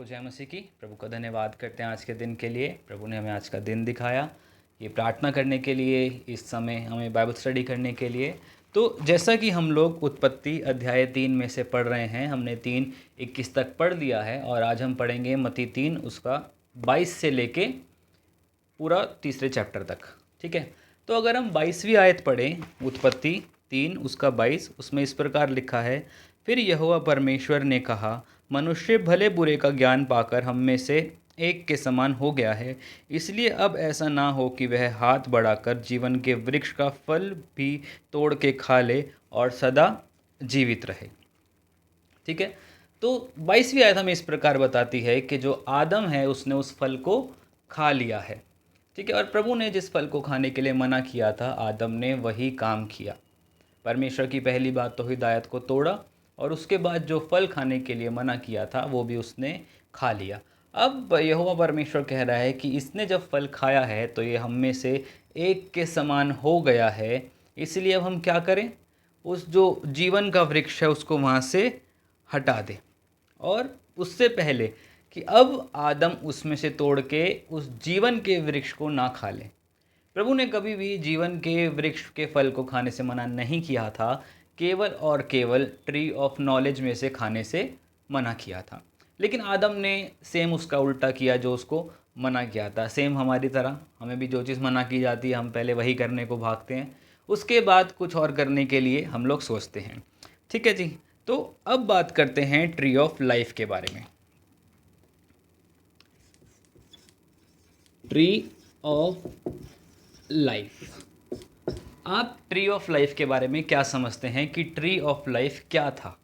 सबको जय मसीह की। प्रभु का धन्यवाद करते हैं आज के दिन के लिए। प्रभु ने हमें आज का दिन दिखाया, ये प्रार्थना करने के लिए, इस समय हमें बाइबल स्टडी करने के लिए। तो जैसा कि हम लोग उत्पत्ति अध्याय 3 में से पढ़ रहे हैं, हमने 3:21 तक पढ़ लिया है और आज हम पढ़ेंगे मत्ती 3 उसका 22 से लेके पूरा तीसरे चैप्टर तक। ठीक है, तो अगर हम 22वीं आयत पढ़ें, उत्पत्ति 3 उसका 22, उसमें इस प्रकार लिखा है, फिर यहोवा परमेश्वर ने कहा, मनुष्य भले बुरे का ज्ञान पाकर हम में से एक के समान हो गया है, इसलिए अब ऐसा ना हो कि वह हाथ बढ़ाकर जीवन के वृक्ष का फल भी तोड़ के खा ले और सदा जीवित रहे। ठीक है, तो 22वीं आयत हमें इस प्रकार बताती है कि जो आदम है उसने उस फल को खा लिया है। ठीक है, और प्रभु ने जिस फल को खाने के लिए मना किया था, आदम ने वही काम किया। परमेश्वर की पहली बात तो हिदायत को तोड़ा और उसके बाद जो फल खाने के लिए मना किया था वो भी उसने खा लिया। अब यहोवा परमेश्वर कह रहा है कि इसने जब फल खाया है तो ये हम में से एक के समान हो गया है, इसलिए अब हम क्या करें, उस जो जीवन का वृक्ष है उसको वहाँ से हटा दें। और उससे पहले कि अब आदम उसमें से तोड़ के उस जीवन के वृक्ष को ना खा ले। प्रभु ने कभी भी जीवन के वृक्ष के फल को खाने से मना नहीं किया था, केवल और केवल ट्री ऑफ नॉलेज में से खाने से मना किया था। लेकिन आदम ने सेम उसका उल्टा किया जो उसको मना किया था। सेम हमारी तरह हमें भी जो चीज़ मना की जाती है हम पहले वही करने को भागते हैं, उसके बाद कुछ और करने के लिए हम लोग सोचते हैं। ठीक है जी, तो अब बात करते हैं ट्री ऑफ लाइफ के बारे में। ट्री ऑफ लाइफ, आप ट्री ऑफ लाइफ के बारे में क्या समझते हैं कि ट्री ऑफ लाइफ क्या था,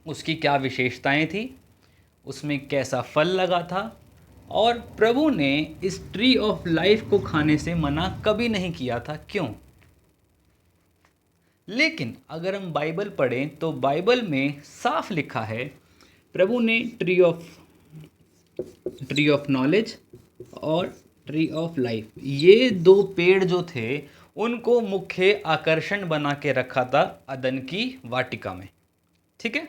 उसकी क्या विशेषताएं थी, उसमें कैसा फल लगा था, और प्रभु ने इस ट्री ऑफ लाइफ को खाने से मना कभी नहीं किया था, क्यों? लेकिन अगर हम बाइबल पढ़ें तो बाइबल में साफ लिखा है, प्रभु ने ट्री ऑफ नॉलेज और ट्री ऑफ लाइफ, ये दो पेड़ जो थे उनको मुख्य आकर्षण बना के रखा था अदन की वाटिका में। ठीक है,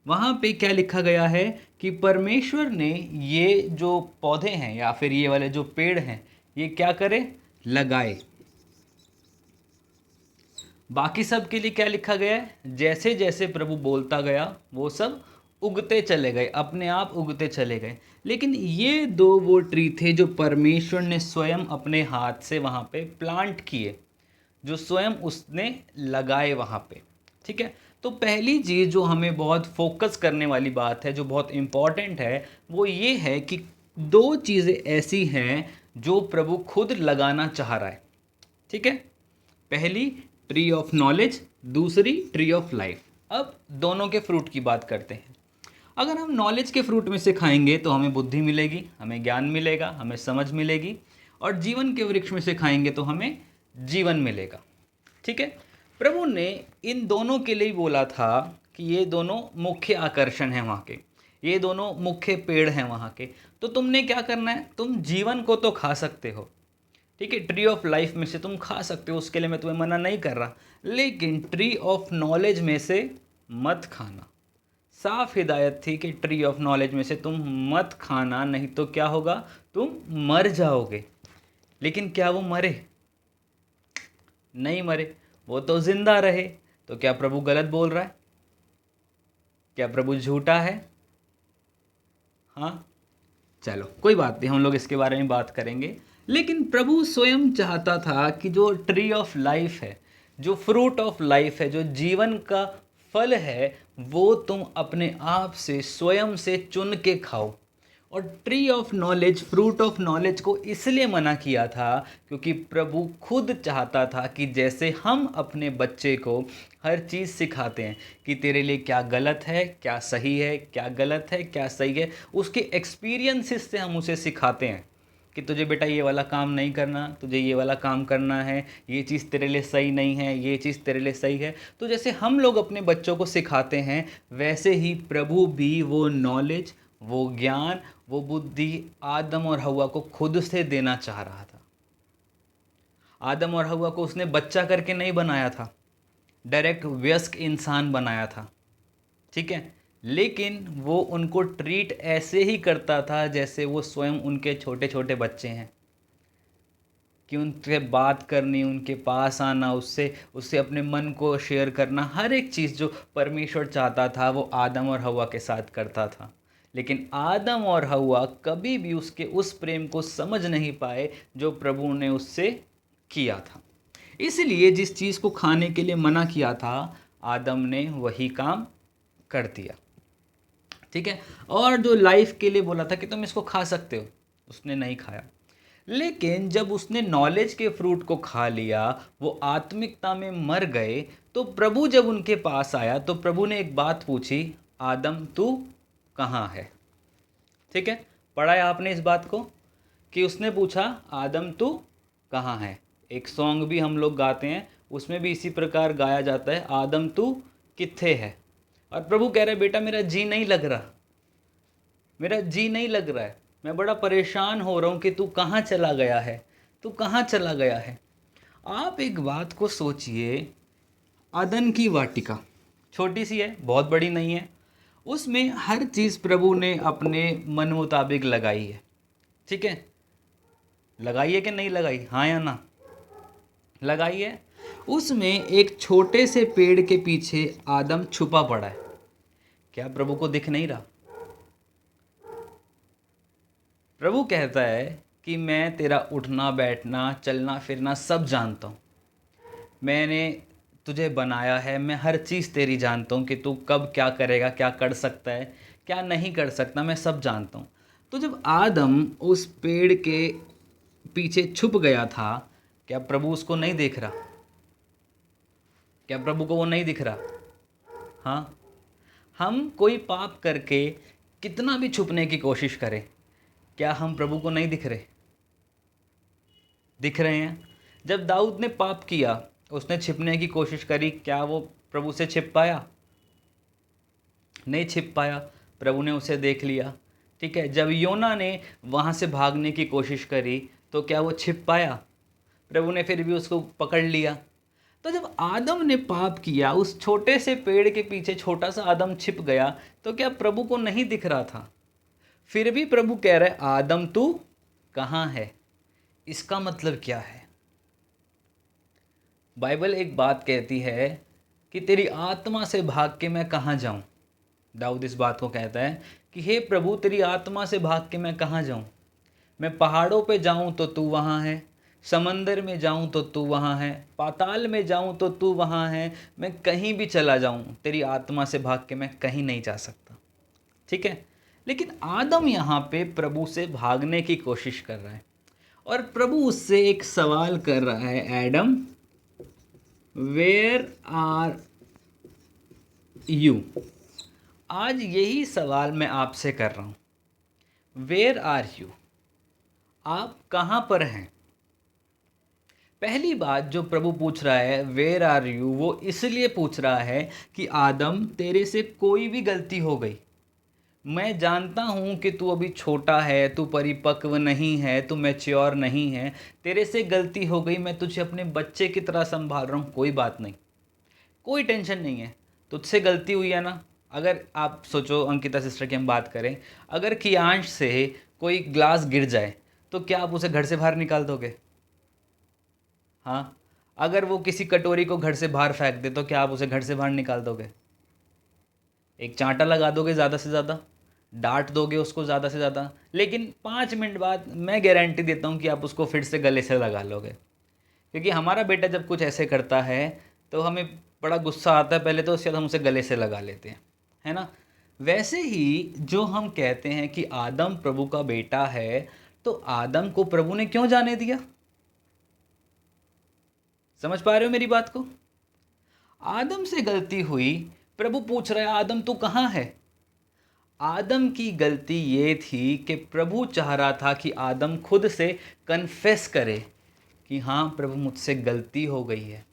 वहाँ पे क्या लिखा गया है कि परमेश्वर ने ये जो पौधे हैं या फिर ये वाले जो पेड़ हैं ये क्या करे, लगाए। बाकी सब के लिए क्या लिखा गया है, जैसे जैसे प्रभु बोलता गया वो सब उगते चले गए, अपने आप उगते चले गए। लेकिन ये दो वो ट्री थे जो परमेश्वर ने स्वयं अपने हाथ से वहाँ पे प्लांट किए, जो स्वयं उसने लगाए वहाँ पे। ठीक है, तो पहली चीज़ जो हमें बहुत फोकस करने वाली बात है, जो बहुत इम्पॉर्टेंट है, वो ये है कि दो चीज़ें ऐसी हैं जो प्रभु खुद लगाना चाह रहा है। ठीक है, पहली ट्री ऑफ नॉलेज, दूसरी ट्री ऑफ लाइफ। अब दोनों के फ्रूट की बात करते हैं। अगर हम नॉलेज के फ्रूट में से खाएंगे तो हमें बुद्धि मिलेगी, हमें ज्ञान मिलेगा, हमें समझ मिलेगी, और जीवन के वृक्ष में से खाएंगे तो हमें जीवन मिलेगा। ठीक है, प्रभु ने इन दोनों के लिए बोला था कि ये दोनों मुख्य आकर्षण हैं वहाँ के, ये दोनों मुख्य पेड़ हैं वहाँ के। तो तुमने क्या करना है, तुम जीवन को तो खा सकते हो, ठीक है, ट्री ऑफ लाइफ में से तुम खा सकते हो, उसके लिए मैं तुम्हें मना नहीं कर रहा, लेकिन ट्री ऑफ नॉलेज में से मत खाना। साफ हिदायत थी कि ट्री ऑफ नॉलेज में से तुम मत खाना, नहीं तो क्या होगा, तुम मर जाओगे। लेकिन क्या वो मरे? नहीं मरे, वो तो जिंदा रहे। तो क्या प्रभु गलत बोल रहा है? क्या प्रभु झूठा है? हाँ, चलो कोई बात नहीं, हम लोग इसके बारे में बात करेंगे। लेकिन प्रभु स्वयं चाहता था कि जो ट्री ऑफ लाइफ है, जो फ्रूट ऑफ लाइफ है, जो जीवन का फल है, वो तुम अपने आप से स्वयं से चुन के खाओ। और tree of knowledge, fruit of knowledge को इसलिए मना किया था क्योंकि प्रभु खुद चाहता था कि जैसे हम अपने बच्चे को हर चीज़ सिखाते हैं कि तेरे लिए क्या गलत है, क्या सही है, क्या गलत है, क्या सही है, उसके एक्सपीरियंसेस से हम उसे सिखाते हैं कि तुझे बेटा ये वाला काम नहीं करना, तुझे ये वाला काम करना है, ये चीज़ तेरे लिए सही नहीं है, ये चीज़ तेरे लिए सही है। तो जैसे हम लोग अपने बच्चों को सिखाते हैं, वैसे ही प्रभु भी वो नॉलेज, वो ज्ञान, वो बुद्धि आदम और हव्वा को खुद से देना चाह रहा था। आदम और हव्वा को उसने बच्चा करके नहीं बनाया था, डायरेक्ट वयस्क इंसान बनाया था। ठीक है, लेकिन वो उनको ट्रीट ऐसे ही करता था जैसे वो स्वयं उनके छोटे छोटे बच्चे हैं, कि उनसे बात करनी, उनके पास आना, उससे उससे अपने मन को शेयर करना, हर एक चीज़ जो परमेश्वर चाहता था वो आदम और हव्वा के साथ करता था। लेकिन आदम और हव्वा कभी भी उसके उस प्रेम को समझ नहीं पाए जो प्रभु ने उससे किया था। इसलिए जिस चीज़ को खाने के लिए मना किया था, आदम ने वही काम कर दिया। ठीक है। और जो लाइफ के लिए बोला था कि तुम इसको खा सकते हो, उसने नहीं खाया। लेकिन जब उसने नॉलेज के फ्रूट को खा लिया, वो आत्मिकता में मर गए, तो प्रभु जब उनके पास आया तो प्रभु ने एक बात पूछी, आदम तू कहाँ है? ठीक है, पढ़ा है आपने इस बात को कि उसने पूछा आदम तू कहाँ है। एक सॉन्ग भी हम लोग गाते हैं, उसमें भी इसी प्रकार गाया जाता है, आदम तू कित्थे है। और प्रभु कह रहे बेटा मेरा जी नहीं लग रहा, मेरा जी नहीं लग रहा है, मैं बड़ा परेशान हो रहा हूँ कि तू कहाँ चला गया है, तू कहाँ चला गया है। आप एक बात को सोचिए, अदन की वाटिका छोटी सी है, बहुत बड़ी नहीं है, उसमें हर चीज़ प्रभु ने अपने मन मुताबिक लगाई है। ठीक है, लगाई है कि नहीं लगाई, हाँ या ना? लगाई है। उसमें एक छोटे से पेड़ के पीछे आदम छुपा पड़ा है, क्या प्रभु को दिख नहीं रहा? प्रभु कहता है कि मैं तेरा उठना बैठना चलना फिरना सब जानता हूँ, मैंने तुझे बनाया है, मैं हर चीज़ तेरी जानता हूँ कि तू कब क्या करेगा, क्या कर सकता है, क्या नहीं कर सकता, मैं सब जानता हूँ। तो जब आदम उस पेड़ के पीछे छुप गया था, क्या प्रभु उसको नहीं देख रहा? क्या प्रभु को वो नहीं दिख रहा? हाँ, हम कोई पाप करके कितना भी छुपने की कोशिश करें, क्या हम प्रभु को नहीं दिख रहे? दिख रहे हैं। जब दाऊद ने पाप किया, उसने छिपने की कोशिश करी, क्या वो प्रभु से छिप पाया? नहीं छिप पाया, प्रभु ने उसे देख लिया। ठीक है, जब योना ने वहाँ से भागने की कोशिश करी, तो क्या वो छिप पाया? प्रभु ने फिर भी उसको पकड़ लिया। तो जब आदम ने पाप किया, उस छोटे से पेड़ के पीछे छोटा सा आदम छिप गया, तो क्या प्रभु को नहीं दिख रहा था? फिर भी प्रभु कह रहे आदम तू कहाँ है? इसका मतलब क्या है? बाइबल एक बात कहती है कि तेरी आत्मा से भाग के मैं कहाँ जाऊँ। दाऊद इस बात को कहता है कि हे प्रभु तेरी आत्मा से भाग के मैं कहाँ जाऊँ। मैं पहाड़ों पे जाऊँ तो तू वहाँ है, समंदर में जाऊँ तो तू वहाँ है, पाताल में जाऊँ तो तू वहाँ है, मैं कहीं भी चला जाऊँ तेरी आत्मा से भाग के मैं कहीं नहीं जा सकता। ठीक है, लेकिन आदम यहाँ पे प्रभु से भागने की कोशिश कर रहा है, और प्रभु उससे एक सवाल कर रहा है, एडम वेयर आर यू। आज यही सवाल मैं आपसे कर रहा हूँ, वेयर आर यू, आप कहाँ पर हैं? पहली बात जो प्रभु पूछ रहा है वेयर आर यू, वो इसलिए पूछ रहा है कि आदम तेरे से कोई भी गलती हो गई, मैं जानता हूँ कि तू अभी छोटा है, तू परिपक्व नहीं है, तू मैच्योर नहीं है, तेरे से गलती हो गई, मैं तुझे अपने बच्चे की तरह संभाल रहा हूँ, कोई बात नहीं, कोई टेंशन नहीं है। तुझसे गलती हुई है ना, अगर आप सोचो अंकिता सिस्टर की हम बात करें, अगर कियांश से कोई ग्लास गिर जाए तो क्या आप उसे घर से बाहर निकाल दोगे? हाँ, अगर वो किसी कटोरी को घर से बाहर फेंक दे तो क्या आप उसे घर से बाहर निकाल दोगे? एक चांटा लगा दोगे ज़्यादा से ज़्यादा, डांट दोगे उसको ज़्यादा से ज़्यादा, लेकिन 5 मिनट बाद मैं गारंटी देता हूँ कि आप उसको फिर से गले से लगा लोगे। क्योंकि हमारा बेटा जब कुछ ऐसे करता है तो हमें बड़ा गुस्सा आता है, पहले तो उसके बाद हम उसे गले से लगा लेते हैं, है ना? वैसे ही जो हम कहते हैं कि आदम प्रभु का बेटा है, तो आदम को प्रभु ने क्यों जाने दिया? समझ पा रहे हो मेरी बात को? आदम से गलती हुई, प्रभु पूछ रहा है आदम तू कहाँ है? आदम की गलती ये थी कि प्रभु चाह रहा था कि आदम खुद से कन्फेस करे कि हाँ प्रभु मुझसे गलती हो गई है,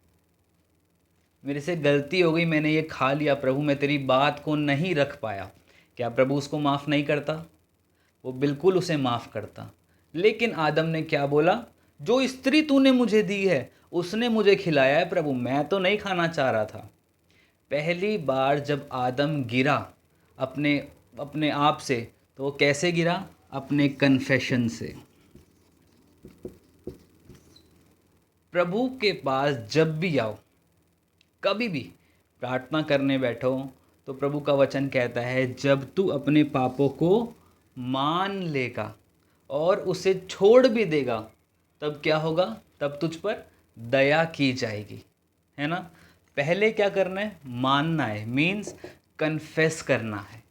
मेरे से गलती हो गई, मैंने ये खा लिया प्रभु, मैं तेरी बात को नहीं रख पाया। क्या प्रभु उसको माफ़ नहीं करता? वो बिल्कुल उसे माफ़ करता। लेकिन आदम ने क्या बोला, जो स्त्री तूने मुझे दी है उसने मुझे खिलाया है प्रभु, मैं तो नहीं खाना चाह रहा था। पहली बार जब आदम गिरा, अपने अपने आप से, तो वो कैसे गिरा? अपने कन्फेशन से। प्रभु के पास जब भी आओ, कभी भी प्रार्थना करने बैठो, तो प्रभु का वचन कहता है जब तू अपने पापों को मान लेगा और उसे छोड़ भी देगा, तब क्या होगा? तब तुझ पर दया की जाएगी, है ना? पहले क्या करना है? मानना है, मीन्स कन्फेस करना है,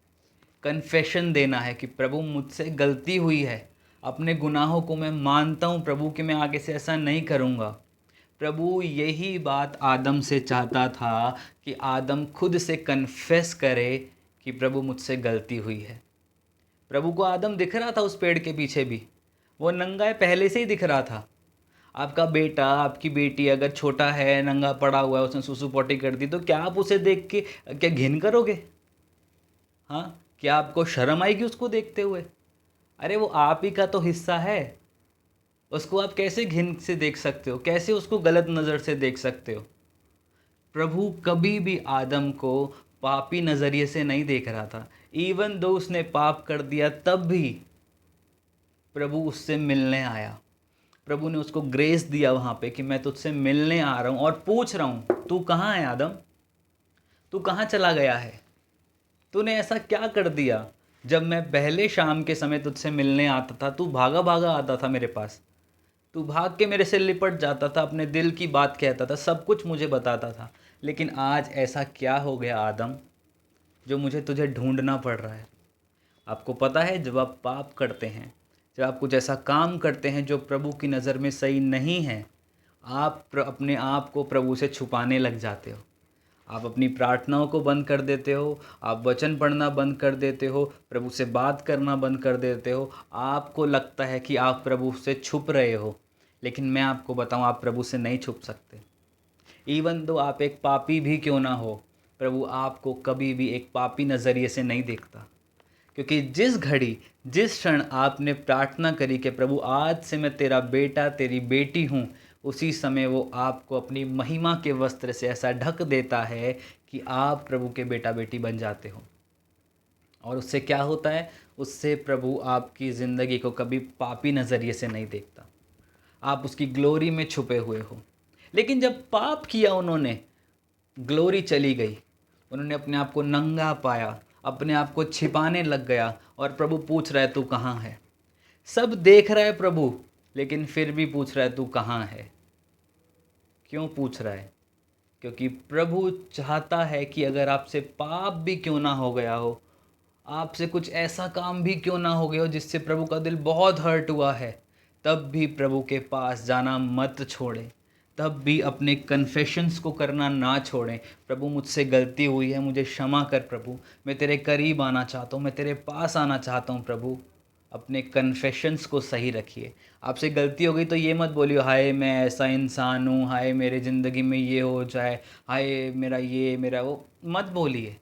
कन्फेशन देना है कि प्रभु मुझसे गलती हुई है, अपने गुनाहों को मैं मानता हूँ प्रभु कि मैं आगे से ऐसा नहीं करूँगा। प्रभु यही बात आदम से चाहता था कि आदम खुद से कन्फेस करे कि प्रभु मुझसे गलती हुई है। प्रभु को आदम दिख रहा था उस पेड़ के पीछे भी, वो नंगा है पहले से ही दिख रहा था। आपका बेटा, आपकी बेटी अगर छोटा है, नंगा पड़ा हुआ है, उसने सुसु पोटी कर दी, तो क्या आप उसे देख के क्या घिन करोगे? हाँ, क्या आपको शर्म आएगी उसको देखते हुए? अरे वो आप ही का तो हिस्सा है, उसको आप कैसे घिन से देख सकते हो? कैसे उसको गलत नज़र से देख सकते हो? प्रभु कभी भी आदम को पापी नज़रिए से नहीं देख रहा था। इवन दो उसने पाप कर दिया, तब भी प्रभु उससे मिलने आया। प्रभु ने उसको ग्रेस दिया वहाँ पे कि मैं तुझसे मिलने आ रहा हूँ और पूछ रहा हूँ तू कहाँ है आदम? तू कहाँ चला गया है? तूने ऐसा क्या कर दिया? जब मैं पहले शाम के समय तुझसे मिलने आता था, तू भागा भागा आता था मेरे पास, तू भाग के मेरे से लिपट जाता था, अपने दिल की बात कहता था, सब कुछ मुझे बताता था। लेकिन आज ऐसा क्या हो गया आदम, जो मुझे तुझे ढूंढना पड़ रहा है? आपको पता है, जब आप पाप करते हैं, जब आप कुछ ऐसा काम करते हैं जो प्रभु की नज़र में सही नहीं है, आप अपने आप को प्रभु से छुपाने लग जाते हो। आप अपनी प्रार्थनाओं को बंद कर देते हो, आप वचन पढ़ना बंद कर देते हो, प्रभु से बात करना बंद कर देते हो। आपको लगता है कि आप प्रभु से छुप रहे हो, लेकिन मैं आपको बताऊं, आप प्रभु से नहीं छुप सकते। इवन दो आप एक पापी भी क्यों ना हो, प्रभु आपको कभी भी एक पापी नज़रिए से नहीं देखता। क्योंकि जिस घड़ी, जिस क्षण आपने प्रार्थना करी कि प्रभु आज से मैं तेरा बेटा, तेरी बेटी हूँ, उसी समय वो आपको अपनी महिमा के वस्त्र से ऐसा ढक देता है कि आप प्रभु के बेटा बेटी बन जाते हो। और उससे क्या होता है? उससे प्रभु आपकी ज़िंदगी को कभी पापी नज़रिए से नहीं देखता, आप उसकी ग्लोरी में छुपे हुए हो। लेकिन जब पाप किया उन्होंने, ग्लोरी चली गई, उन्होंने अपने आप को नंगा पाया, अपने आप को छिपाने लग गया, और प्रभु पूछ रहा है तू कहाँ है? सब देख रहा है प्रभु, लेकिन फिर भी पूछ रहा है तू कहाँ है? क्यों पूछ रहा है? क्योंकि प्रभु चाहता है कि अगर आपसे पाप भी क्यों ना हो गया हो, आपसे कुछ ऐसा काम भी क्यों ना हो गया हो जिससे प्रभु का दिल बहुत हर्ट हुआ है, तब भी प्रभु के पास जाना मत छोड़ें, तब भी अपने कन्फेशंस को करना ना छोड़ें। प्रभु मुझसे गलती हुई है, मुझे क्षमा कर प्रभु, मैं तेरे करीब आना चाहता हूँ, मैं तेरे पास आना चाहता हूँ प्रभु। अपने कन्फेशंस को सही रखिए। आपसे गलती हो गई तो ये मत बोलिए हाय मैं ऐसा इंसान हूँ, हाय मेरे ज़िंदगी में ये हो जाए, हाय मेरा ये मेरा वो, मत बोलिए।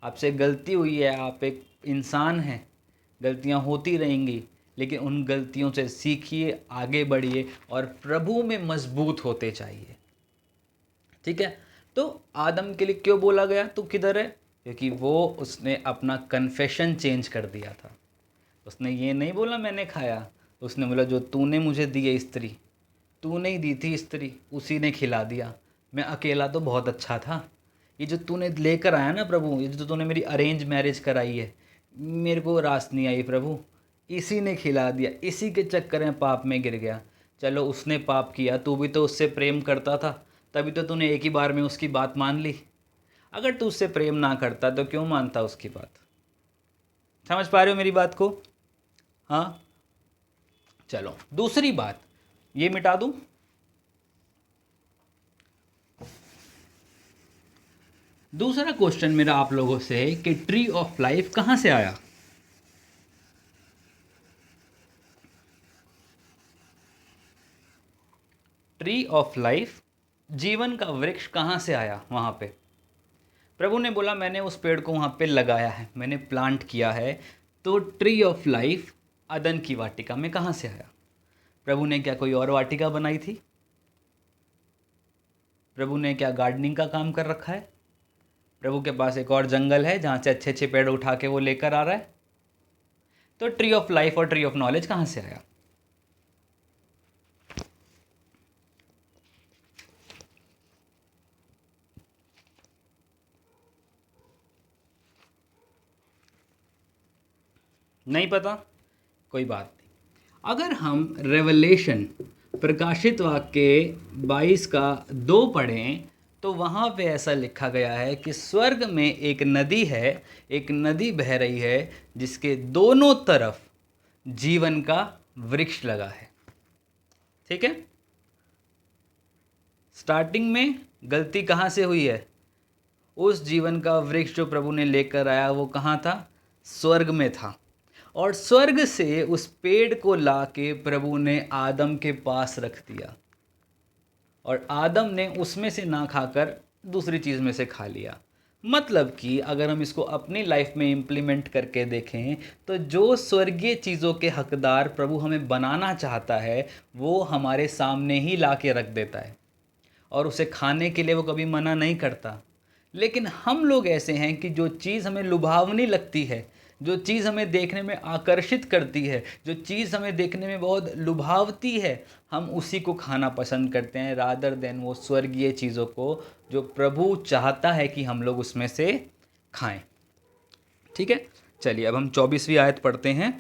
आपसे गलती हुई है, आप एक इंसान हैं, गलतियां होती रहेंगी, लेकिन उन गलतियों से सीखिए, आगे बढ़िए और प्रभु में मजबूत होते चाहिए। ठीक है? तो आदम के लिए क्यों बोला गया तू किधर है? क्योंकि वो उसने अपना कन्फेशन चेंज कर दिया था। उसने ये नहीं बोला मैंने खाया, उसने बोला जो तूने मुझे दी है स्त्री, तूने ही दी थी स्त्री, उसी ने खिला दिया। मैं अकेला तो बहुत अच्छा था, ये जो तूने लेकर आया ना प्रभु, ये जो तूने मेरी अरेंज मैरिज कराई है, मेरे को रास नहीं आई प्रभु, इसी ने खिला दिया, इसी के चक्कर में पाप में गिर गया। चलो उसने पाप किया, तू भी तो उससे प्रेम करता था, तभी तो तूने एक ही बार में उसकी बात मान ली। अगर तू उससे प्रेम ना करता तो क्यों मानता उसकी बात? समझ पा रहे हो मेरी बात को? हाँ, चलो दूसरी बात ये मिटा दूं। दूसरा क्वेश्चन मेरा आप लोगों से है कि ट्री ऑफ लाइफ कहाँ से आया? ट्री ऑफ लाइफ, जीवन का वृक्ष कहाँ से आया? वहाँ पे प्रभु ने बोला मैंने उस पेड़ को वहाँ पे लगाया है, मैंने प्लांट किया है, तो ट्री ऑफ लाइफ अदन की वाटिका में कहाँ से आया? प्रभु ने क्या कोई और वाटिका बनाई थी? प्रभु ने क्या गार्डनिंग का काम कर रखा है? प्रभु के पास एक और जंगल है जहाँ से अच्छे अच्छे पेड़ उठा के वो लेकर आ रहा है। तो ट्री ऑफ लाइफ और ट्री ऑफ नॉलेज कहाँ से आया? नहीं पता, कोई बात नहीं। अगर हम रेवलेशन प्रकाशित वाक्य 22 का 2 पढ़ें तो वहाँ पे ऐसा लिखा गया है कि स्वर्ग में एक नदी है, एक नदी बह रही है जिसके दोनों तरफ जीवन का वृक्ष लगा है। ठीक है, स्टार्टिंग में गलती कहाँ से हुई है? उस जीवन का वृक्ष जो प्रभु ने लेकर आया वो कहाँ था? स्वर्ग में था। और स्वर्ग से उस पेड़ को लाके प्रभु ने आदम के पास रख दिया और आदम ने उसमें से ना खाकर दूसरी चीज़ में से खा लिया। मतलब कि अगर हम इसको अपनी लाइफ में इम्प्लीमेंट करके देखें तो जो स्वर्गीय चीज़ों के हकदार प्रभु हमें बनाना चाहता है वो हमारे सामने ही ला के रख देता है और उसे खाने के लिए वो कभी मना नहीं करता। लेकिन हम लोग ऐसे हैं कि जो चीज़ हमें लुभावनी लगती है, जो चीज़ हमें देखने में आकर्षित करती है, जो चीज़ हमें देखने में बहुत लुभावती है, हम उसी को खाना पसंद करते हैं रादर देन वो स्वर्गीय चीज़ों को जो प्रभु चाहता है कि हम लोग उसमें से खाएं। ठीक है, चलिए अब हम 24वीं आयत पढ़ते हैं।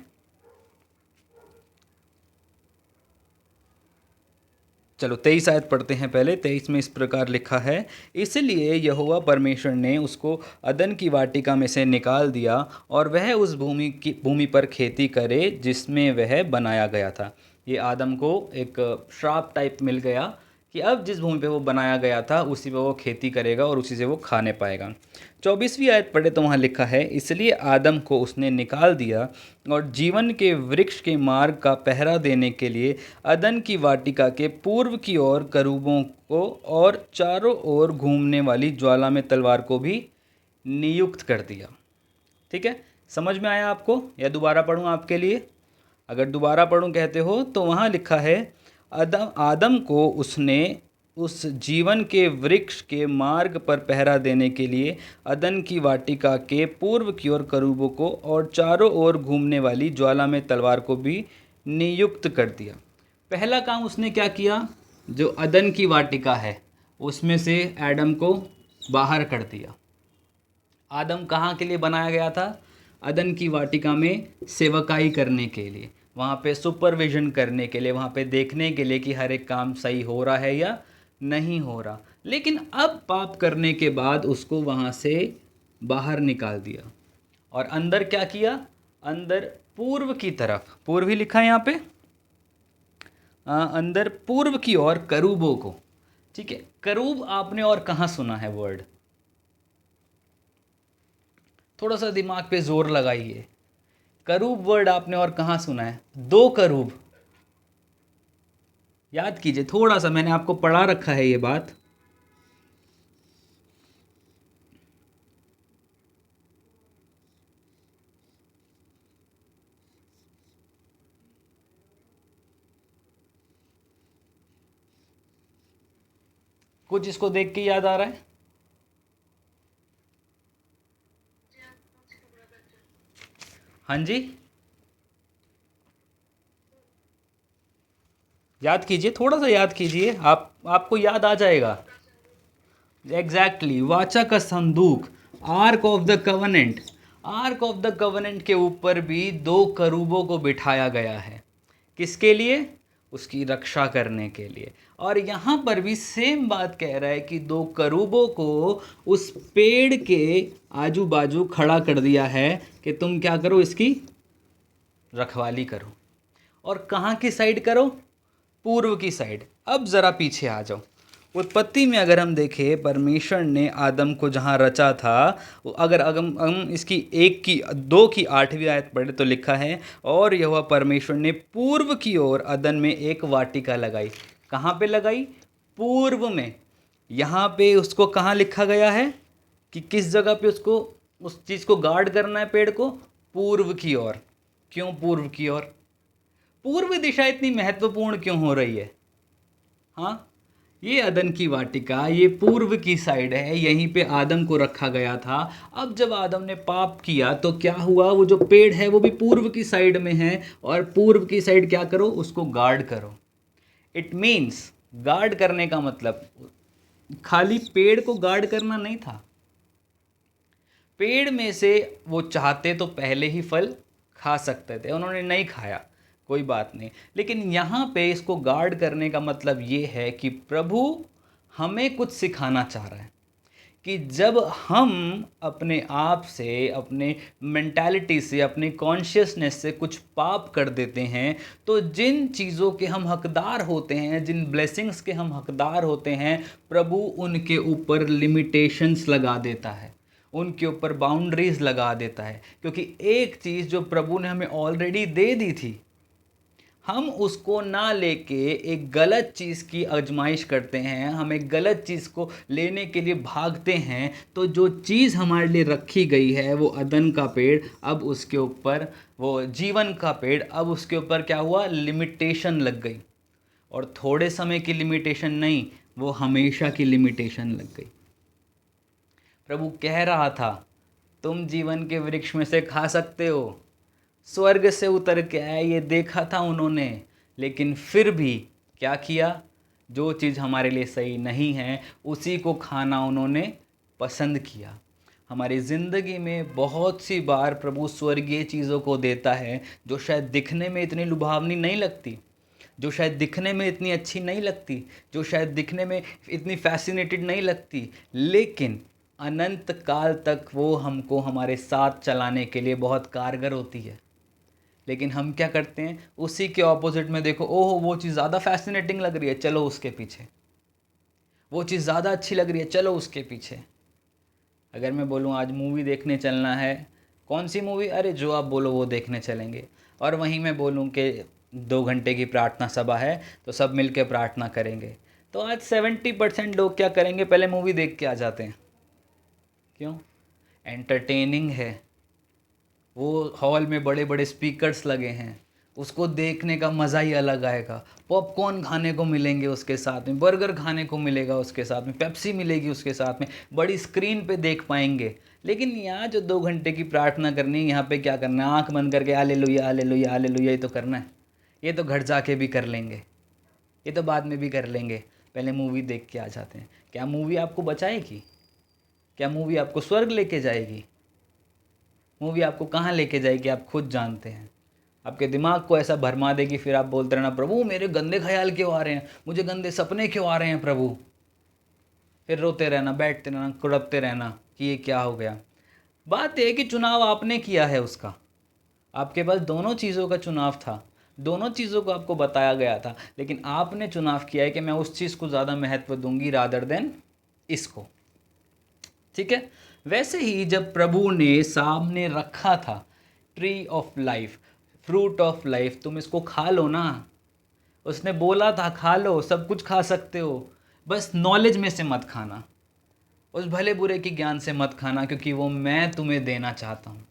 चलो 23 आयत पढ़ते हैं पहले। 23 में इस प्रकार लिखा है, इसलिए यहोवा परमेश्वर ने उसको अदन की वाटिका में से निकाल दिया और वह उस भूमि पर खेती करे जिसमें वह बनाया गया था। ये आदम को एक श्राप टाइप मिल गया कि अब जिस भूमि पे वो बनाया गया था उसी पे वो खेती करेगा और उसी से वो खाने पाएगा। 24वीं आयत पढ़े तो वहाँ लिखा है, इसलिए आदम को उसने निकाल दिया और जीवन के वृक्ष के मार्ग का पहरा देने के लिए अदन की वाटिका के पूर्व की ओर करूबों को और चारों ओर घूमने वाली ज्वाला में तलवार को भी नियुक्त कर दिया। ठीक है, समझ में आया आपको या दोबारा पढ़ूँ आपके लिए? अगर दोबारा पढ़ूँ कहते हो तो वहाँ लिखा है, आदम को उसने उस जीवन के वृक्ष के मार्ग पर पहरा देने के लिए अदन की वाटिका के पूर्व की ओर करूबों को और चारों ओर घूमने वाली ज्वाला में तलवार को भी नियुक्त कर दिया। पहला काम उसने क्या किया? जो अदन की वाटिका है उसमें से एडम को बाहर कर दिया। आदम कहाँ के लिए बनाया गया था? अदन की वाटिका में सेवकाई करने के लिए, वहाँ पे सुपरविजन करने के लिए, वहाँ पे देखने के लिए कि हर एक काम सही हो रहा है या नहीं हो रहा। लेकिन अब पाप करने के बाद उसको वहाँ से बाहर निकाल दिया और अंदर क्या किया? अंदर पूर्व की तरफ, पूर्व ही लिखा है यहाँ पे, अंदर पूर्व की ओर करूबों को। ठीक है, करूब आपने और कहाँ सुना है वर्ड? थोड़ा सा दिमाग पे जोर लगाइए। करूब वर्ड आपने और कहाँ सुना है? 2 करूब याद कीजिए थोड़ा सा, मैंने आपको पढ़ा रखा है ये बात। कुछ इसको देख के याद आ रहा है? हाँ जी, याद कीजिए, थोड़ा सा याद कीजिए, आपको याद आ जाएगा। एग्जैक्टली, वाचा का संदूक, arc of the covenant. Arc of the covenant के ऊपर भी 2 करूबों को बिठाया गया है। किसके लिए? उसकी रक्षा करने के लिए। और यहाँ पर भी सेम बात कह रहा है कि 2 करूबों को उस पेड़ के आजू बाजू खड़ा कर दिया है कि तुम क्या करो? इसकी रखवाली करो। और कहाँ की साइड करो? पूर्व की साइड। अब ज़रा पीछे आ जाओ। उत्पत्ति में अगर हम देखें, परमेश्वर ने आदम को जहाँ रचा था, अगर हम इसकी 2 की 8वीं आयत पढ़े तो लिखा है, और यहोवा परमेश्वर ने पूर्व की ओर अदन में एक वाटिका लगाई। कहाँ पे लगाई? पूर्व में। यहाँ पे उसको कहाँ लिखा गया है कि किस जगह पे उसको उस चीज़ को गार्ड करना है, पेड़ को? पूर्व की ओर। क्यों पूर्व की ओर? पूर्व दिशा इतनी महत्वपूर्ण क्यों हो रही है? हाँ, ये अदन की वाटिका, ये पूर्व की साइड है, यहीं पे आदम को रखा गया था। अब जब आदम ने पाप किया तो क्या हुआ, वो जो पेड़ है वो भी पूर्व की साइड में है, और पूर्व की साइड क्या करो, उसको गार्ड करो। इट मीन्स गार्ड करने का मतलब खाली पेड़ को गार्ड करना नहीं था। पेड़ में से वो चाहते तो पहले ही फल खा सकते थे, उन्होंने नहीं खाया, कोई बात नहीं। लेकिन यहाँ पे इसको गार्ड करने का मतलब ये है कि प्रभु हमें कुछ सिखाना चाह रहा है कि जब हम अपने आप से, अपने मेंटालिटी से, अपने कॉन्शियसनेस से कुछ पाप कर देते हैं, तो जिन चीज़ों के हम हकदार होते हैं, जिन ब्लेसिंग्स के हम हकदार होते हैं, प्रभु उनके ऊपर लिमिटेशंस लगा देता है, उनके ऊपर बाउंड्रीज लगा देता है। क्योंकि एक चीज़ जो प्रभु ने हमें ऑलरेडी दे दी थी, हम उसको ना लेके एक गलत चीज़ की आजमाइश करते हैं, हम एक गलत चीज़ को लेने के लिए भागते हैं, तो जो चीज़ हमारे लिए रखी गई है वो अदन का पेड़, अब उसके ऊपर वो जीवन का पेड़, अब उसके ऊपर क्या हुआ, लिमिटेशन लग गई। और थोड़े समय की लिमिटेशन नहीं, वो हमेशा की लिमिटेशन लग गई। प्रभु कह रहा था तुम जीवन के वृक्ष में से खा सकते हो, स्वर्ग से उतर के आए, ये देखा था उन्होंने, लेकिन फिर भी क्या किया, जो चीज़ हमारे लिए सही नहीं है उसी को खाना उन्होंने पसंद किया। हमारी ज़िंदगी में बहुत सी बार प्रभु स्वर्गीय चीज़ों को देता है जो शायद दिखने में इतनी लुभावनी नहीं लगती, जो शायद दिखने में इतनी अच्छी नहीं लगती, जो शायद दिखने में इतनी फैसिनेटेड नहीं लगती, लेकिन अनंत काल तक वो हमको हमारे साथ चलाने के लिए बहुत कारगर होती है। लेकिन हम क्या करते हैं, उसी के ऑपोजिट में देखो, ओह वो चीज़ ज़्यादा फैसिनेटिंग लग रही है, चलो उसके पीछे, वो चीज़ ज़्यादा अच्छी लग रही है, चलो उसके पीछे। अगर मैं बोलूँ आज मूवी देखने चलना है, कौन सी मूवी, अरे जो आप बोलो वो देखने चलेंगे। और वहीं मैं बोलूँ कि 2 घंटे की प्रार्थना सभा है तो सब मिल के प्रार्थना करेंगे, तो आज 70% लोग क्या करेंगे, पहले मूवी देख के आ जाते हैं। क्यों? एंटरटेनिंग है, वो हॉल में बड़े बड़े स्पीकर्स लगे हैं, उसको देखने का मज़ा ही अलग आएगा। पॉपकॉर्न खाने को मिलेंगे उसके साथ में, बर्गर खाने को मिलेगा उसके साथ में, पेप्सी मिलेगी उसके साथ में, बड़ी स्क्रीन पे देख पाएंगे। लेकिन यहाँ जो 2 घंटे की प्रार्थना करनी है, यहाँ पे क्या करना है, आँख बंद करके हालेलुया हालेलुया हालेलुया ही तो करना है। ये तो घर जाके भी कर लेंगे, ये तो बाद में भी कर लेंगे, पहले मूवी देख के आ जाते हैं। क्या मूवी आपको बचाएगी? क्या मूवी आपको स्वर्ग लेके जाएगी? मूवी आपको कहाँ लेके जाएगी आप खुद जानते हैं। आपके दिमाग को ऐसा भरमा देगी, फिर आप बोलते रहना प्रभु मेरे गंदे ख्याल क्यों आ रहे हैं, मुझे गंदे सपने क्यों आ रहे हैं प्रभु। फिर रोते रहना, बैठते रहना, कुड़पते रहना कि ये क्या हो गया। बात यह है कि चुनाव आपने किया है उसका, आपके पास दोनों चीज़ों का चुनाव था, दोनों चीज़ों को आपको बताया गया था, लेकिन आपने चुनाव किया है कि मैं उस चीज़ को ज़्यादा महत्व दूंगी रादर देन इसको। ठीक है, वैसे ही जब प्रभु ने सामने रखा था tree of life, fruit of life, तुम इसको खा लो ना, उसने बोला था खा लो, सब कुछ खा सकते हो, बस नॉलेज में से मत खाना, उस भले बुरे की ज्ञान से मत खाना, क्योंकि वो मैं तुम्हें देना चाहता हूँ।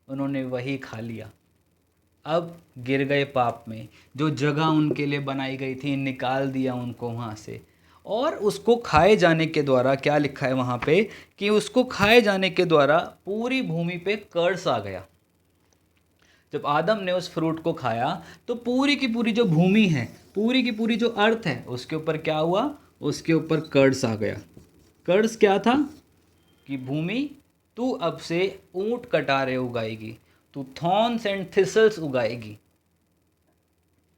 उन्होंने वही खा लिया, अब गिर गए पाप में, जो जगह उनके लिए बनाई गई थी निकाल दिया उनको वहाँ से। और उसको खाए जाने के द्वारा क्या लिखा है वहाँ पे, कि उसको खाए जाने के द्वारा पूरी भूमि पे कर्स आ गया। जब आदम ने उस फ्रूट को खाया तो पूरी की पूरी जो भूमि है, पूरी की पूरी जो अर्थ है, उसके ऊपर क्या हुआ, उसके ऊपर कर्स आ गया। कर्स क्या था कि भूमि तू अब से ऊंट कटारे उगाएगी, तू थॉर्न्स एंड थिसल्स उगाएगी,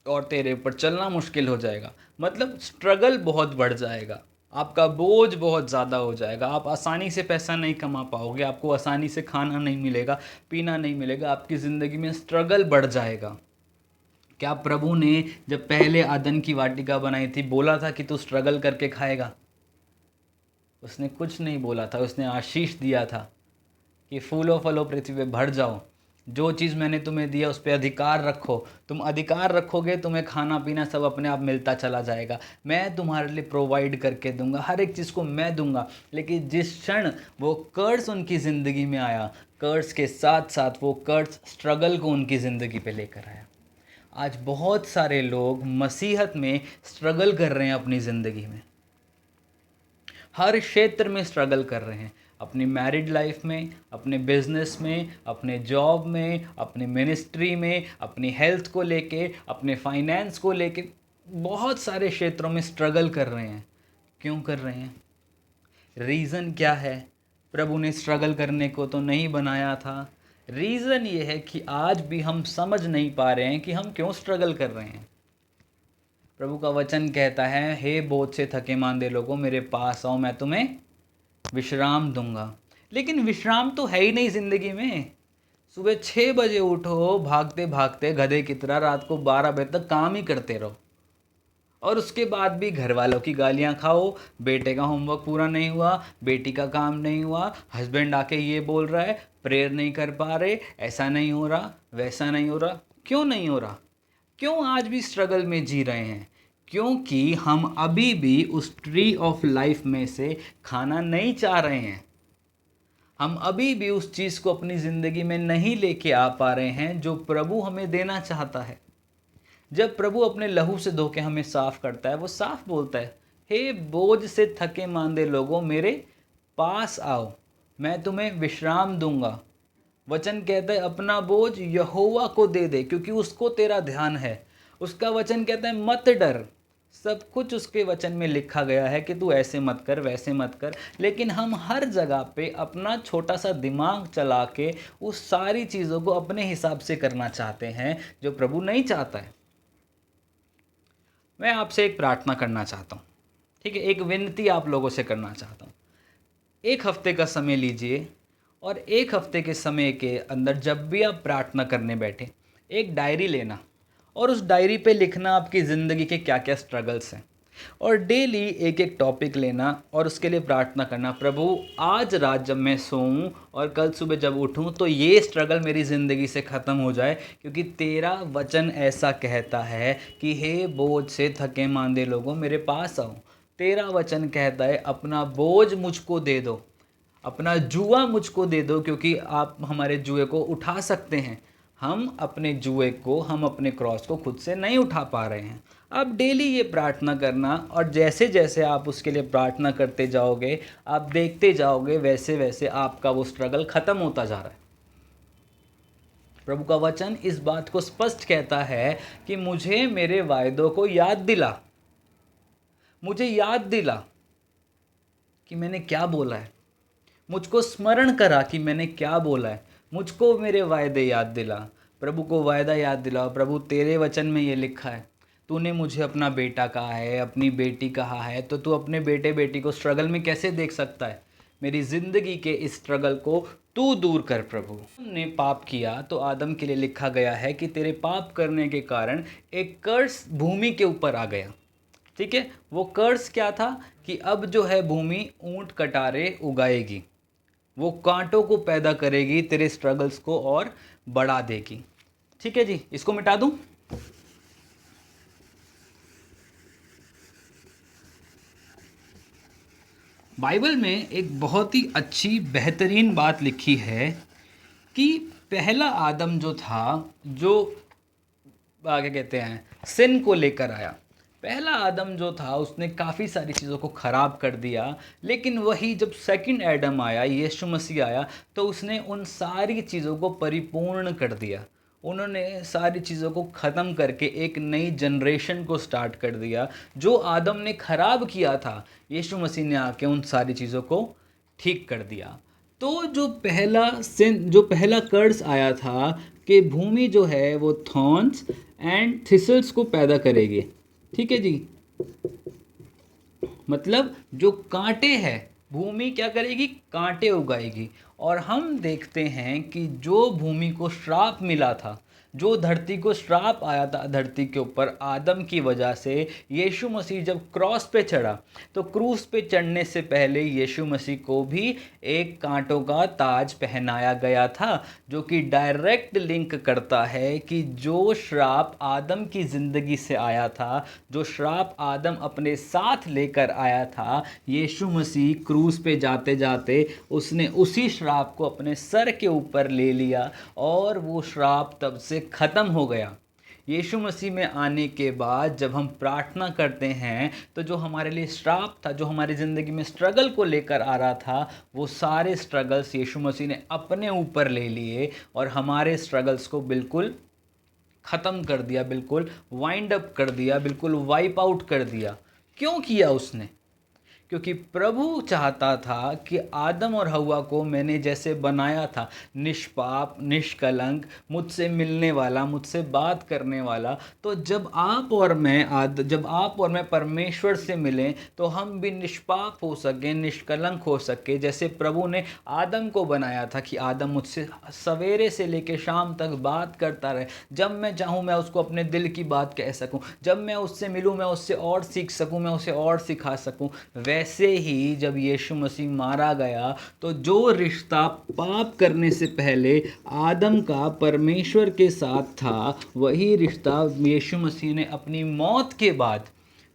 और तेरे ऊपर चलना मुश्किल हो जाएगा। मतलब स्ट्रगल बहुत बढ़ जाएगा, आपका बोझ बहुत ज़्यादा हो जाएगा, आप आसानी से पैसा नहीं कमा पाओगे, आपको आसानी से खाना नहीं मिलेगा, पीना नहीं मिलेगा, आपकी ज़िंदगी में स्ट्रगल बढ़ जाएगा। क्या प्रभु ने जब पहले आदन की वाटिका बनाई थी बोला था कि तू स्ट्रगल करके खाएगा? उसने कुछ नहीं बोला था, उसने आशीष दिया था कि फूलो फलो पृथ्वी पे भर जाओ, जो चीज़ मैंने तुम्हें दिया उस पर अधिकार रखो, तुम अधिकार रखोगे, तुम्हें खाना पीना सब अपने आप मिलता चला जाएगा, मैं तुम्हारे लिए प्रोवाइड करके दूंगा, हर एक चीज़ को मैं दूंगा। लेकिन जिस क्षण वो कर्ज उनकी ज़िंदगी में आया, कर्ज के साथ साथ वो कर्ज स्ट्रगल को उनकी ज़िंदगी पे लेकर आया। आज बहुत सारे लोग मसीहत में स्ट्रगल कर रहे हैं अपनी ज़िंदगी में, हर क्षेत्र में स्ट्रगल कर रहे हैं, अपनी मैरिड लाइफ में, अपने बिजनेस में, अपने जॉब में, अपनी मिनिस्ट्री में, अपनी हेल्थ को लेके, अपने फाइनेंस को लेके, बहुत सारे क्षेत्रों में स्ट्रगल कर रहे हैं। क्यों कर रहे हैं? रीज़न क्या है? प्रभु ने स्ट्रगल करने को तो नहीं बनाया था। रीज़न ये है कि आज भी हम समझ नहीं पा रहे हैं कि हम क्यों स्ट्रगल कर रहे हैं। प्रभु का वचन कहता है, हे बोझ से थके मांदे लोगों मेरे पास आओ, मैं तुम्हें विश्राम दूंगा। लेकिन विश्राम तो है ही नहीं ज़िंदगी में। सुबह 6 बजे उठो, भागते भागते गधे की तरह रात को 12 बजे तक काम ही करते रहो, और उसके बाद भी घर वालों की गालियां खाओ। बेटे का होमवर्क पूरा नहीं हुआ, बेटी का काम नहीं हुआ, हस्बैंड आके ये बोल रहा है, प्रेयर नहीं कर पा रहे, ऐसा नहीं हो रहा, वैसा नहीं हो रहा। क्यों नहीं हो रहा? क्यों आज भी स्ट्रगल में जी रहे हैं? क्योंकि हम अभी भी उस ट्री ऑफ लाइफ में से खाना नहीं चाह रहे हैं। हम अभी भी उस चीज़ को अपनी ज़िंदगी में नहीं लेके आ पा रहे हैं जो प्रभु हमें देना चाहता है। जब प्रभु अपने लहू से धो के हमें साफ करता है, वो साफ बोलता है, हे बोझ से थके मांदे लोगों मेरे पास आओ, मैं तुम्हें विश्राम दूंगा। वचन कहता है अपना बोझ यहोवा को दे दे, क्योंकि उसको तेरा ध्यान है। उसका वचन कहता है मत डर। सब कुछ उसके वचन में लिखा गया है कि तू ऐसे मत कर, वैसे मत कर। लेकिन हम हर जगह पे अपना छोटा सा दिमाग चला के उस सारी चीज़ों को अपने हिसाब से करना चाहते हैं, जो प्रभु नहीं चाहता है। मैं आपसे एक प्रार्थना करना चाहता हूँ, ठीक है? एक विनती आप लोगों से करना चाहता हूँ। एक हफ्ते का समय लीजिए, और एक हफ्ते के समय के अंदर जब भी आप प्रार्थना करने बैठे, एक डायरी लेना, और उस डायरी पे लिखना आपकी ज़िंदगी के क्या क्या स्ट्रगल्स हैं, और डेली एक एक टॉपिक लेना और उसके लिए प्रार्थना करना, प्रभु आज रात जब मैं सोऊं और कल सुबह जब उठूं तो ये स्ट्रगल मेरी ज़िंदगी से ख़त्म हो जाए, क्योंकि तेरा वचन ऐसा कहता है कि हे बोझ से थके मांदे लोगों मेरे पास आओ। तेरा वचन कहता है अपना बोझ मुझको दे दो, अपना जुआ मुझको दे दो, क्योंकि आप हमारे जुए को उठा सकते हैं। हम अपने जुए को, हम अपने क्रॉस को खुद से नहीं उठा पा रहे हैं। आप डेली ये प्रार्थना करना, और जैसे जैसे आप उसके लिए प्रार्थना करते जाओगे, आप देखते जाओगे वैसे वैसे आपका वो स्ट्रगल ख़त्म होता जा रहा है। प्रभु का वचन इस बात को स्पष्ट कहता है कि मुझे मेरे वायदों को याद दिला, मुझे याद दिला कि मैंने क्या बोला है, मुझको स्मरण करा कि मैंने क्या बोला है, मुझको मेरे वायदे याद दिला। प्रभु को वायदा याद दिलाओ, प्रभु तेरे वचन में ये लिखा है, तूने मुझे अपना बेटा कहा है, अपनी बेटी कहा है, तो तू अपने बेटे बेटी को स्ट्रगल में कैसे देख सकता है? मेरी ज़िंदगी के इस स्ट्रगल को तू दूर कर। प्रभु ने पाप किया तो आदम के लिए लिखा गया है कि तेरे पाप करने के कारण एक कर्स भूमि के ऊपर आ गया, ठीक है? वो कर्स क्या था कि अब जो है भूमि ऊंट कटारे उगाएगी, वो कांटों को पैदा करेगी, तेरे स्ट्रगल्स को और बढ़ा देगी। ठीक है जी, इसको मिटा दूं? बाइबल में एक बहुत ही अच्छी बेहतरीन बात लिखी है कि पहला आदम जो था, जो आगे कहते हैं सिन को लेकर आया, पहला आदम जो था उसने काफ़ी सारी चीज़ों को ख़राब कर दिया। लेकिन वही जब सेकंड एडम आया, यीशु मसीह आया, तो उसने उन सारी चीज़ों को परिपूर्ण कर दिया। उन्होंने सारी चीज़ों को ख़त्म करके एक नई जनरेशन को स्टार्ट कर दिया। जो आदम ने ख़राब किया था, यीशु मसीह ने आके उन सारी चीज़ों को ठीक कर दिया। तो जो पहला कर्स आया था कि भूमि जो है वो थॉर्न्स एंड थिसल्स को पैदा करेगी। ठीक है जी, मतलब जो कांटे हैं, भूमि क्या करेगी? कांटे उगाएगी। और हम देखते हैं कि जो भूमि को श्राप मिला था, जो धरती को श्राप आया था धरती के ऊपर आदम की वजह से, यीशु मसीह जब क्रॉस पे चढ़ा, तो क्रूस पे चढ़ने से पहले यीशु मसीह को भी एक कांटों का ताज पहनाया गया था, जो कि डायरेक्ट लिंक करता है कि जो श्राप आदम की ज़िंदगी से आया था, जो श्राप आदम अपने साथ लेकर आया था, यीशु मसीह क्रूस पे जाते जाते उसने उसी श्राप को अपने सर के ऊपर ले लिया, और वो श्राप तब से ख़त्म हो गया। यीशु मसीह में आने के बाद जब हम प्रार्थना करते हैं तो जो हमारे लिए श्राप था, जो हमारी ज़िंदगी में स्ट्रगल को लेकर आ रहा था, वो सारे स्ट्रगल्स यीशु मसीह ने अपने ऊपर ले लिए और हमारे स्ट्रगल्स को बिल्कुल ख़त्म कर दिया, बिल्कुल वाइंड अप कर दिया, बिल्कुल वाइप आउट कर दिया। क्यों किया उसने? क्योंकि प्रभु चाहता था कि आदम और हव्वा को मैंने जैसे बनाया था, निष्पाप, निष्कलंक, मुझसे मिलने वाला, मुझसे बात करने वाला, तो जब आप और मैं परमेश्वर से मिलें तो हम भी निष्पाप हो सकें, निष्कलंक हो सके। जैसे प्रभु ने आदम को बनाया था कि आदम मुझसे सवेरे से लेकर शाम तक बात करता रहे, जब मैं चाहूँ मैं उसको अपने दिल की बात कह सकूँ, जब मैं उससे मिलूँ मैं उससे और सीख सकूँ, मैं उसे और सिखा सकूँ। वैसे ही जब यीशु मसीह मारा गया तो जो रिश्ता पाप करने से पहले आदम का परमेश्वर के साथ था, वही रिश्ता यीशु मसीह ने अपनी मौत के बाद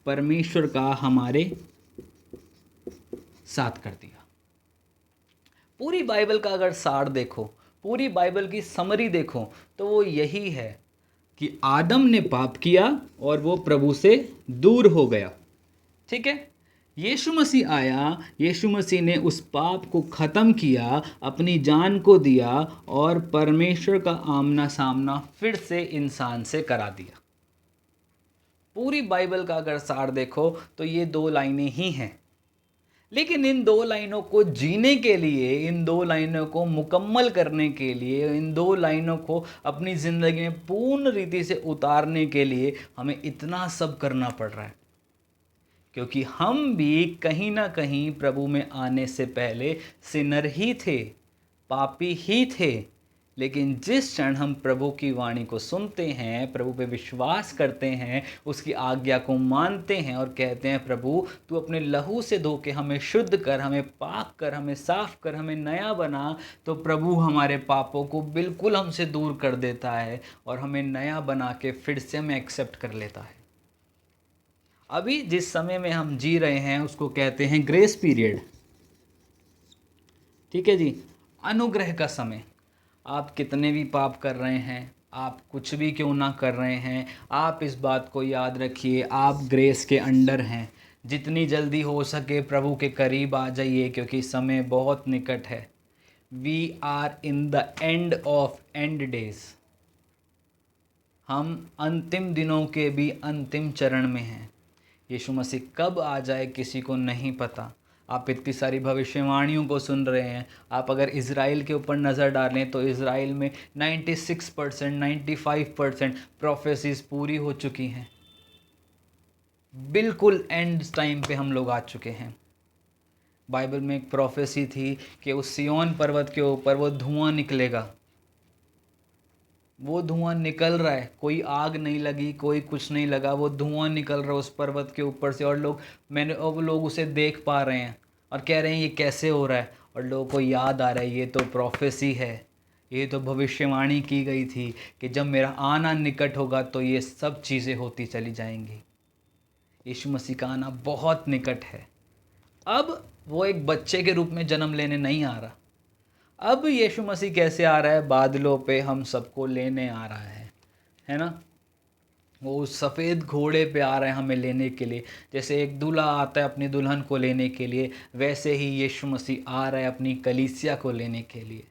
परमेश्वर का हमारे साथ कर दिया। पूरी बाइबल का अगर सार देखो, पूरी बाइबल की समरी देखो, तो वो यही है कि आदम ने पाप किया और वो प्रभु से दूर हो गया। ठीक है, यीशु मसीह आया, यीशु मसीह ने उस पाप को ख़त्म किया, अपनी जान को दिया और परमेश्वर का आमना सामना फिर से इंसान से करा दिया। पूरी बाइबल का अगर सार देखो तो ये 2 लाइनें ही हैं। लेकिन इन 2 लाइनों को जीने के लिए, इन 2 लाइनों को मुकम्मल करने के लिए, इन 2 लाइनों को अपनी ज़िंदगी में पूर्ण रीति से उतारने के लिए हमें इतना सब करना पड़ रहा है। क्योंकि हम भी कहीं ना कहीं प्रभु में आने से पहले सिनर ही थे, पापी ही थे। लेकिन जिस क्षण हम प्रभु की वाणी को सुनते हैं, प्रभु पे विश्वास करते हैं, उसकी आज्ञा को मानते हैं और कहते हैं प्रभु तू अपने लहू से धो के हमें शुद्ध कर, हमें पाक कर, हमें साफ कर, हमें नया बना, तो प्रभु हमारे पापों को बिल्कुल हमसे दूर कर देता है और हमें नया बना के फिर से हमें एक्सेप्ट कर लेता है। अभी जिस समय में हम जी रहे हैं उसको कहते हैं ग्रेस पीरियड। ठीक है जी, अनुग्रह का समय। आप कितने भी पाप कर रहे हैं, आप कुछ भी क्यों ना कर रहे हैं, आप इस बात को याद रखिए, आप ग्रेस के अंडर हैं। जितनी जल्दी हो सके प्रभु के करीब आ जाइए, क्योंकि समय बहुत निकट है। We are in the end of end days. हम अंतिम दिनों के भी अंतिम चरण में हैं। यीशु मसीह कब आ जाए किसी को नहीं पता। आप इतनी सारी भविष्यवाणियों को सुन रहे हैं। आप अगर इज़राइल के ऊपर नज़र डालें तो इज़राइल में 96%, 95% प्रोफेसीज पूरी हो चुकी हैं। बिल्कुल एंड टाइम पे हम लोग आ चुके हैं। बाइबल में एक प्रोफेसी थी कि उस सिय्योन पर्वत के ऊपर वो धुआं निकलेगा। वो धुआं निकल रहा है, कोई आग नहीं लगी, कोई कुछ नहीं लगा, वो धुआं निकल रहा है उस पर्वत के ऊपर से। और लोग उसे देख पा रहे हैं और कह रहे हैं ये कैसे हो रहा है। और लोगों को याद आ रहा है ये तो प्रोफेसी है, ये तो भविष्यवाणी की गई थी कि जब मेरा आना निकट होगा तो ये सब चीज़ें होती चली जाएंगी। यीशु मसीह का आना बहुत निकट है। अब वो एक बच्चे के रूप में जन्म लेने नहीं आ रहा। अब यीशु मसीह कैसे आ रहा है? बादलों पे हम सबको लेने आ रहा है ना। वो उस सफ़ेद घोड़े पे आ रहे हैं हमें लेने के लिए। जैसे एक दूल्हा आता है अपनी दुल्हन को लेने के लिए, वैसे ही यीशु मसीह आ रहा है अपनी कलीसिया को लेने के लिए।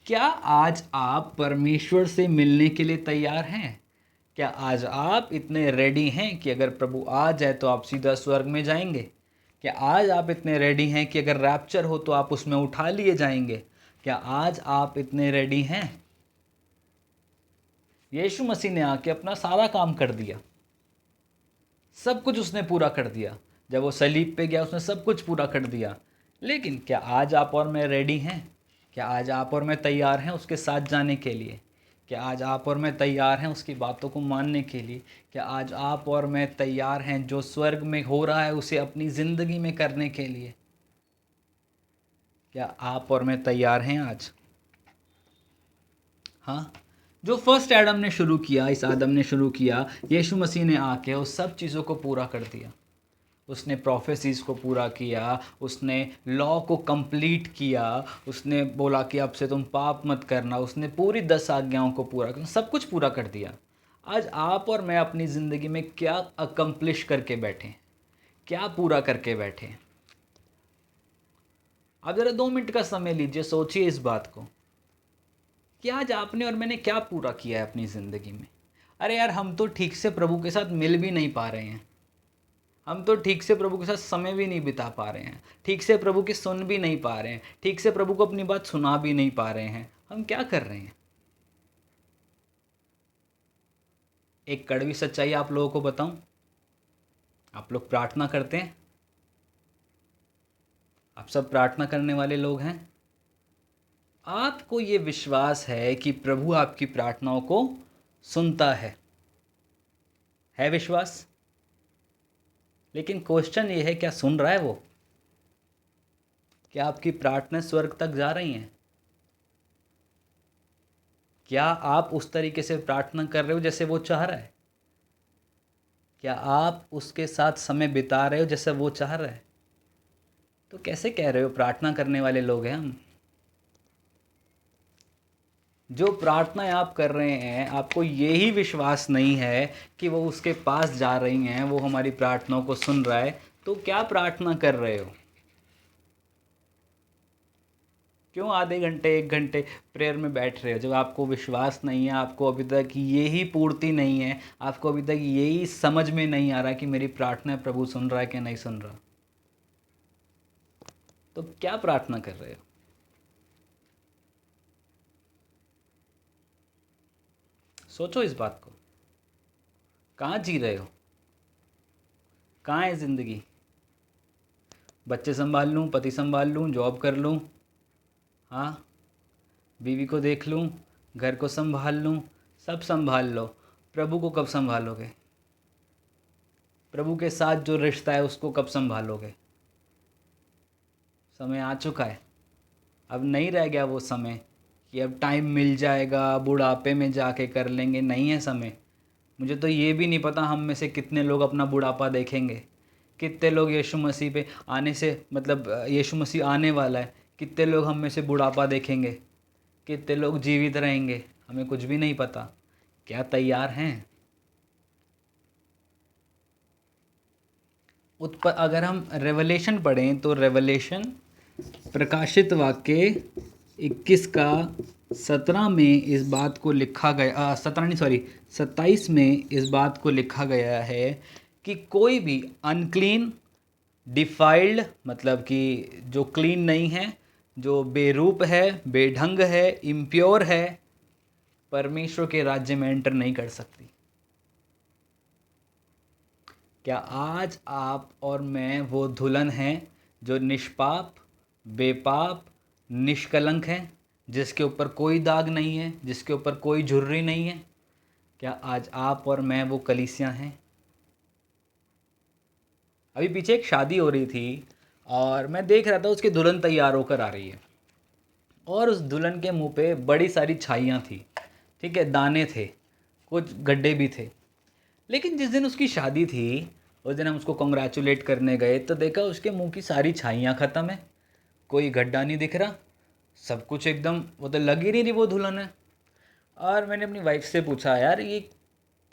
क्या आज आप परमेश्वर से मिलने के लिए तैयार हैं? क्या आज आप इतने रेडी हैं कि अगर प्रभु आ जाए तो आप सीधा स्वर्ग में जाएंगे? क्या आज आप इतने रेडी हैं कि अगर रैप्चर हो तो आप उसमें उठा लिए जाएंगे? क्या आज आप इतने रेडी हैं? यीशु मसीह ने आके अपना सारा काम कर दिया, सब कुछ उसने पूरा कर दिया। जब वो सलीब पे गया उसने सब कुछ पूरा कर दिया। लेकिन क्या आज आप और मैं रेडी हैं? क्या आज आप और मैं तैयार हैं उसके साथ जाने के लिए? क्या आज आप और मैं तैयार हैं उसकी बातों को मानने के लिए? क्या आज आप और मैं तैयार हैं जो स्वर्ग में हो रहा है उसे अपनी ज़िंदगी में करने के लिए? क्या आप और मैं तैयार हैं आज? हाँ, जो फर्स्ट एडम ने शुरू किया, इस आदम ने शुरू किया, यीशु मसीह ने आके उस सब चीज़ों को पूरा कर दिया। उसने प्रोफेसीज़ को पूरा किया, उसने लॉ को कंप्लीट किया, उसने बोला कि अब से तुम पाप मत करना, उसने पूरी 10 आज्ञाओं को पूरा करना, सब कुछ पूरा कर दिया। आज आप और मैं अपनी ज़िंदगी में क्या अकम्प्लिश करके बैठे हैं, क्या पूरा करके बैठे हैं। आप ज़रा 2 मिनट का समय लीजिए, सोचिए इस बात को कि आज आपने और मैंने क्या पूरा किया है अपनी ज़िंदगी में। अरे यार, हम तो ठीक से प्रभु के साथ मिल भी नहीं पा रहे हैं, हम तो ठीक से प्रभु के साथ समय भी नहीं बिता पा रहे हैं, ठीक से प्रभु की सुन भी नहीं पा रहे हैं, ठीक से प्रभु को अपनी बात सुना भी नहीं पा रहे हैं। हम क्या कर रहे हैं? एक कड़वी सच्चाई आप लोगों को बताऊं, आप लोग प्रार्थना करते हैं, आप सब प्रार्थना करने वाले लोग हैं। आपको ये विश्वास है कि प्रभु आपकी प्रार्थनाओं को सुनता है विश्वास। लेकिन क्वेश्चन ये है, क्या सुन रहा है वो? क्या आपकी प्रार्थना स्वर्ग तक जा रही हैं? क्या आप उस तरीके से प्रार्थना कर रहे हो जैसे वो चाह रहा है? क्या आप उसके साथ समय बिता रहे हो जैसे वो चाह रहा है? तो कैसे कह रहे हो प्रार्थना करने वाले लोग हैं हम? जो प्रार्थनाएं आप कर रहे हैं, आपको यही विश्वास नहीं है कि वो उसके पास जा रही हैं, वो हमारी प्रार्थनाओं को सुन रहा है, तो क्या प्रार्थना कर रहे हो? क्यों आधे घंटे 1 घंटे प्रेयर में बैठ रहे हो जब आपको विश्वास नहीं है, आपको अभी तक यही पूर्ति नहीं है, आपको अभी तक यही समझ में नहीं आ रहा कि मेरी प्रार्थना प्रभु सुन रहा है कि नहीं सुन रहा? तो क्या प्रार्थना कर रहे हो? सोचो इस बात को। कहाँ जी रहे हो? कहाँ है ज़िंदगी? बच्चे संभाल लूँ, पति संभाल लूँ, जॉब कर लूँ, हाँ, बीवी को देख लूँ, घर को संभाल लूँ, सब संभाल लो, प्रभु को कब संभालोगे? प्रभु के साथ जो रिश्ता है उसको कब संभालोगे? समय आ चुका है, अब नहीं रह गया वो समय कि अब टाइम मिल जाएगा, बुढ़ापे में जाके कर लेंगे। नहीं है समय। मुझे तो ये भी नहीं पता हम में से कितने लोग अपना बुढ़ापा देखेंगे, कितने लोग यीशु मसीह पे आने से मतलब यीशु मसीह आने वाला है, कितने लोग हम में से बुढ़ापा देखेंगे, कितने लोग जीवित रहेंगे, हमें कुछ भी नहीं पता। क्या तैयार हैं? अगर हम रेवलेशन पढ़ें तो रेवलेशन प्रकाशित वाक्य 21 का 17 में इस बात को लिखा गया, 17 नहीं सॉरी 27 में इस बात को लिखा गया है कि कोई भी अनक्लीन, डिफाइल्ड मतलब कि जो क्लीन नहीं है, जो बेरूप है, बेढंग है, इम्प्योर है, परमेश्वर के राज्य में एंटर नहीं कर सकती। क्या आज आप और मैं वो दुल्हन हैं जो निष्पाप, बेपाप, निष्कलंक हैं, जिसके ऊपर कोई दाग नहीं है, जिसके ऊपर कोई झुर्री नहीं है? क्या आज आप और मैं वो कलीसिया हैं? अभी पीछे एक शादी हो रही थी और मैं देख रहा था, उसकी दुल्हन तैयार होकर आ रही है और उस दुल्हन के मुंह पे बड़ी सारी छाइयाँ थी, ठीक है, दाने थे, कुछ गड्ढे भी थे। लेकिन जिस दिन उसकी शादी थी, उस दिन हम उसको कॉन्ग्रेचुलेट करने गए तो देखा उसके मुंह की सारी छाइयाँ ख़त्म है, कोई गड्ढा नहीं दिख रहा, सब कुछ एकदम, वो तो लग ही नहीं रही वो दुल्हन है। और मैंने अपनी वाइफ से पूछा, यार ये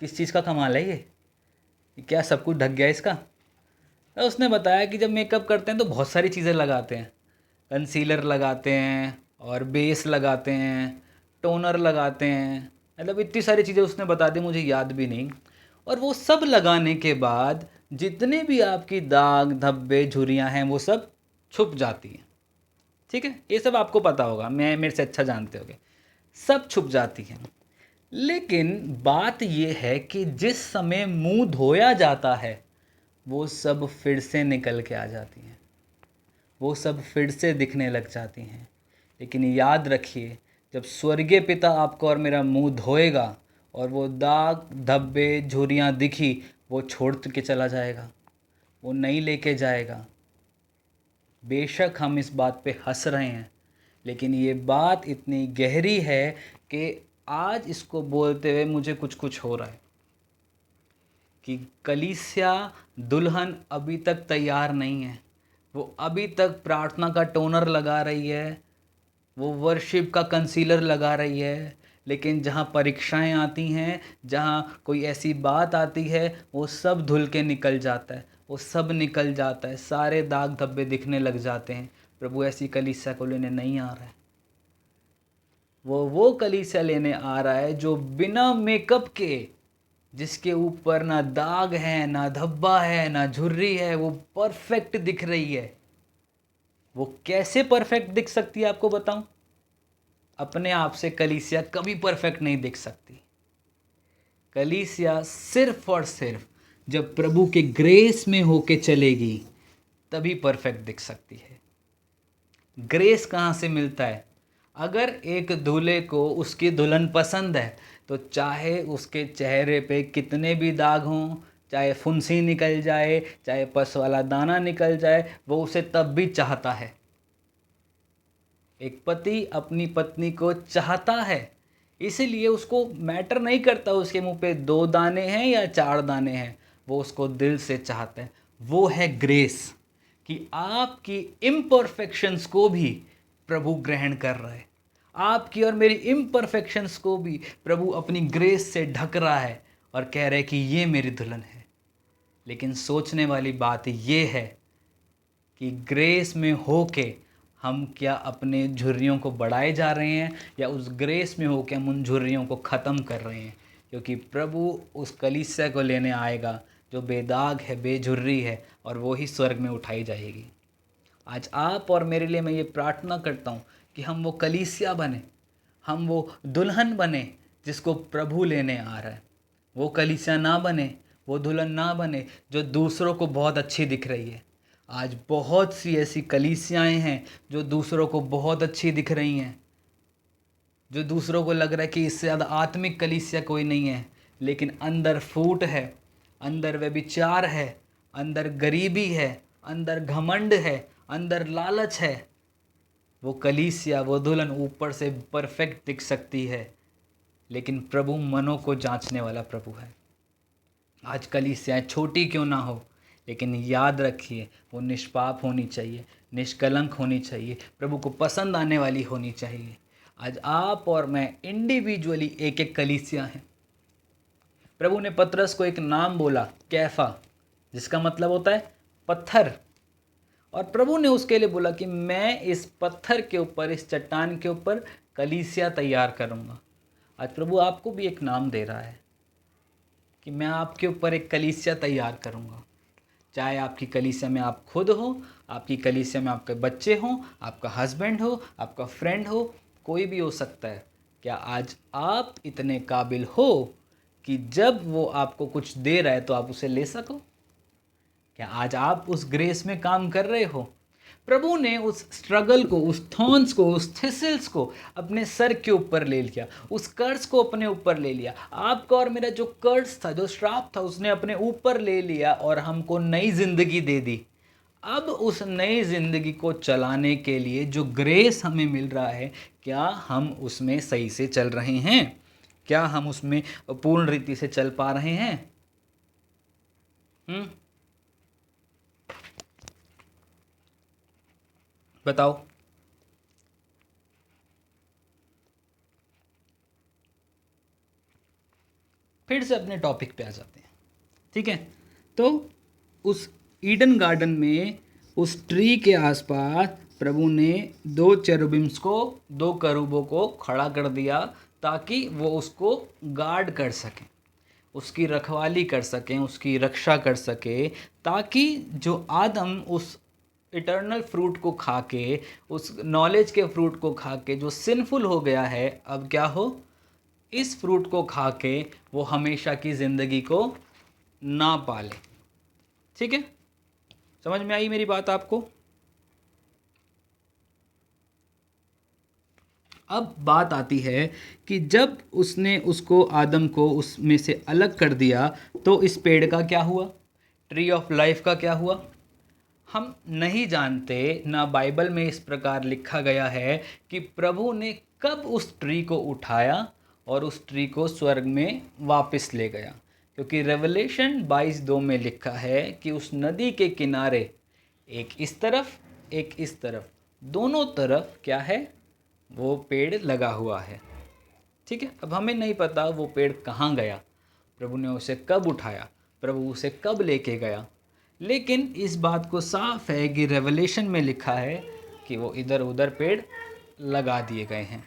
किस चीज़ का कमाल है, ये क्या सब कुछ ढक गया इसका? तो उसने बताया कि जब मेकअप करते हैं तो बहुत सारी चीज़ें लगाते हैं, कंसीलर लगाते हैं और बेस लगाते हैं, टोनर लगाते हैं, मतलब इतनी सारी चीज़ें उसने बता दी, मुझे याद भी नहीं। और वो सब लगाने के बाद जितने भी आपकी दाग धब्बे झुर्रियाँ हैं वो सब छुप जाती हैं, ठीक है, ये सब आपको पता होगा, मैं मेरे से अच्छा जानते होगे, सब छुप जाती हैं। लेकिन बात ये है कि जिस समय मुंह धोया जाता है वो सब फिर से निकल के आ जाती हैं, वो सब फिर से दिखने लग जाती हैं। लेकिन याद रखिए, जब स्वर्गीय पिता आपको और मेरा मुंह धोएगा और वो दाग धब्बे झुर्रियाँ दिखी, वो छोड़ के चला जाएगा, वो नहीं लेके जाएगा। बेशक हम इस बात पे हंस रहे हैं, लेकिन ये बात इतनी गहरी है कि आज इसको बोलते हुए मुझे कुछ कुछ हो रहा है कि कलीसिया दुल्हन अभी तक तैयार नहीं है, वो अभी तक प्रार्थना का टोनर लगा रही है, वो वर्शिप का कंसीलर लगा रही है, लेकिन जहाँ परीक्षाएं आती हैं, जहाँ कोई ऐसी बात आती है, वो सब धुल के निकल जाता है, वो सब निकल जाता है, सारे दाग धब्बे दिखने लग जाते हैं। प्रभु ऐसी कलीसिया को लेने नहीं आ रहा है। वो कलीसिया लेने आ रहा है जो बिना मेकअप के, जिसके ऊपर ना दाग है, ना धब्बा है, ना झुर्री है, वो परफेक्ट दिख रही है। वो कैसे परफेक्ट दिख सकती है आपको बताऊं? अपने आप से कलीसिया कभी परफेक्ट नहीं दिख सकती। कलीसिया सिर्फ और सिर्फ जब प्रभु के ग्रेस में होके चलेगी तभी परफेक्ट दिख सकती है। ग्रेस कहाँ से मिलता है? अगर एक दूल्हे को उसकी दुल्हन पसंद है तो चाहे उसके चेहरे पे कितने भी दाग हों, चाहे फुंसी निकल जाए, चाहे पस वाला दाना निकल जाए, वो उसे तब भी चाहता है। एक पति अपनी पत्नी को चाहता है, इसीलिए उसको मैटर नहीं करता उसके मुंह पे 2 दाने हैं या 4 दाने हैं, वो उसको दिल से चाहते हैं। वो है ग्रेस, कि आपकी इम्परफेक्शंस को भी प्रभु ग्रहण कर रहा है, आपकी और मेरी इम्परफेक्शंस को भी प्रभु अपनी ग्रेस से ढक रहा है और कह रहे हैं कि ये मेरी दुल्हन है। लेकिन सोचने वाली बात ये है कि ग्रेस में होके हम क्या अपने झुर्रियों को बढ़ाए जा रहे हैं, या उस ग्रेस में होके हम उन झुर्रियों को ख़त्म कर रहे हैं। क्योंकि प्रभु उस कलीसिया को लेने आएगा जो बेदाग है, बेझुर्री है, और वो ही स्वर्ग में उठाई जाएगी। आज आप और मेरे लिए मैं ये प्रार्थना करता हूँ कि हम वो कलीसिया बने, हम वो दुल्हन बने जिसको प्रभु लेने आ रहा है। वो कलीसिया ना बने, वो दुल्हन ना बने जो दूसरों को बहुत अच्छी दिख रही है। आज बहुत सी ऐसी कलीसियाएं हैं जो दूसरों को बहुत अच्छी दिख रही हैं, जो दूसरों को लग रहा है कि इससे ज़्यादा आत्मिक कलीसिया कोई नहीं है, लेकिन अंदर फूट है, अंदर व्यभिचार है, अंदर गरीबी है, अंदर घमंड है, अंदर लालच है। वो कलीसिया, वो दुल्हन ऊपर से परफेक्ट दिख सकती है, लेकिन प्रभु मनों को जांचने वाला प्रभु है। आज कलीसियाएं छोटी क्यों ना हो, लेकिन याद रखिए वो निष्पाप होनी चाहिए, निष्कलंक होनी चाहिए, प्रभु को पसंद आने वाली होनी चाहिए। आज आप और मैं इंडिविजुअली एक एक कलीसिया हैं। प्रभु ने पतरस को एक नाम बोला, कैफा, जिसका मतलब होता है पत्थर, और प्रभु ने उसके लिए बोला कि मैं इस पत्थर के ऊपर, इस चट्टान के ऊपर कलीसिया तैयार करूँगा। आज प्रभु आपको भी एक नाम दे रहा है कि मैं आपके ऊपर एक कलीसिया तैयार करूँगा। चाहे आपकी कलीसिया में आप खुद हो, आपकी कलीसिया में आपके बच्चे हों, आपका हस्बैंड हो, आपका फ्रेंड हो, कोई भी हो सकता है। क्या आज आप इतने काबिल हो कि जब वो आपको कुछ दे रहा है तो आप उसे ले सको? क्या आज आप उस ग्रेस में काम कर रहे हो? प्रभु ने उस स्ट्रगल को, उस थॉर्न्स को, उस थिसल्स को अपने सर के ऊपर ले लिया, उस कर्ज को अपने ऊपर ले लिया। आपका और मेरा जो कर्ज था, जो श्राप था, उसने अपने ऊपर ले लिया और हमको नई जिंदगी दे दी। अब उस नई जिंदगी को चलाने के लिए जो ग्रेस हमें मिल रहा है, क्या हम उसमें सही से चल रहे हैं? क्या हम उसमें पूर्ण रीति से चल पा रहे हैं? बताओ। फिर से अपने टॉपिक पे आ जाते हैं, ठीक है? तो उस ईडन गार्डन में, उस ट्री के आसपास प्रभु ने 2 चेरुबिम्स को, 2 करूबों को खड़ा कर दिया ताकि वो उसको गार्ड कर सकें, उसकी रखवाली कर सकें, उसकी रक्षा कर सके, ताकि जो आदम उस इटर्नल फ्रूट को खा के, उस नॉलेज के फ्रूट को खा के जो सिंफुल हो गया है, अब क्या हो, इस फ्रूट को खा के वो हमेशा की ज़िंदगी को ना पाले। ठीक है? समझ में आई मेरी बात आपको? अब बात आती है कि जब उसने उसको, आदम को उसमें से अलग कर दिया, तो इस पेड़ का क्या हुआ? ट्री ऑफ लाइफ का क्या हुआ? हम नहीं जानते, ना बाइबल में इस प्रकार लिखा गया है कि प्रभु ने कब उस ट्री को उठाया और उस ट्री को स्वर्ग में वापस ले गया। क्योंकि रेवलेशन 22:2 में लिखा है कि उस नदी के किनारे, एक इस तरफ, एक इस तरफ, दोनों तरफ क्या है? वो पेड़ लगा हुआ है। ठीक है, अब हमें नहीं पता वो पेड़ कहाँ गया, प्रभु ने उसे कब उठाया, प्रभु उसे कब लेके गया, लेकिन इस बात को साफ है कि रेवलेशन में लिखा है कि वो इधर उधर पेड़ लगा दिए गए हैं।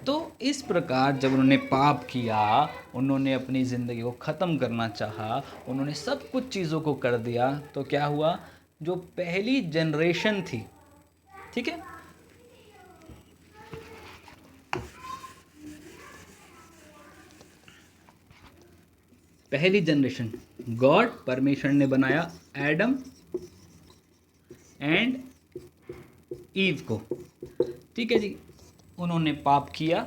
तो इस प्रकार जब उन्होंने पाप किया, उन्होंने अपनी ज़िंदगी को ख़त्म करना चाहा, उन्होंने सब कुछ चीज़ों को कर दिया, तो क्या हुआ, जो पहली जनरेशन थी, ठीक है, पहली जनरेशन, गॉड परमेश्वर ने बनाया एडम एंड ईव को, ठीक है जी। उन्होंने पाप किया,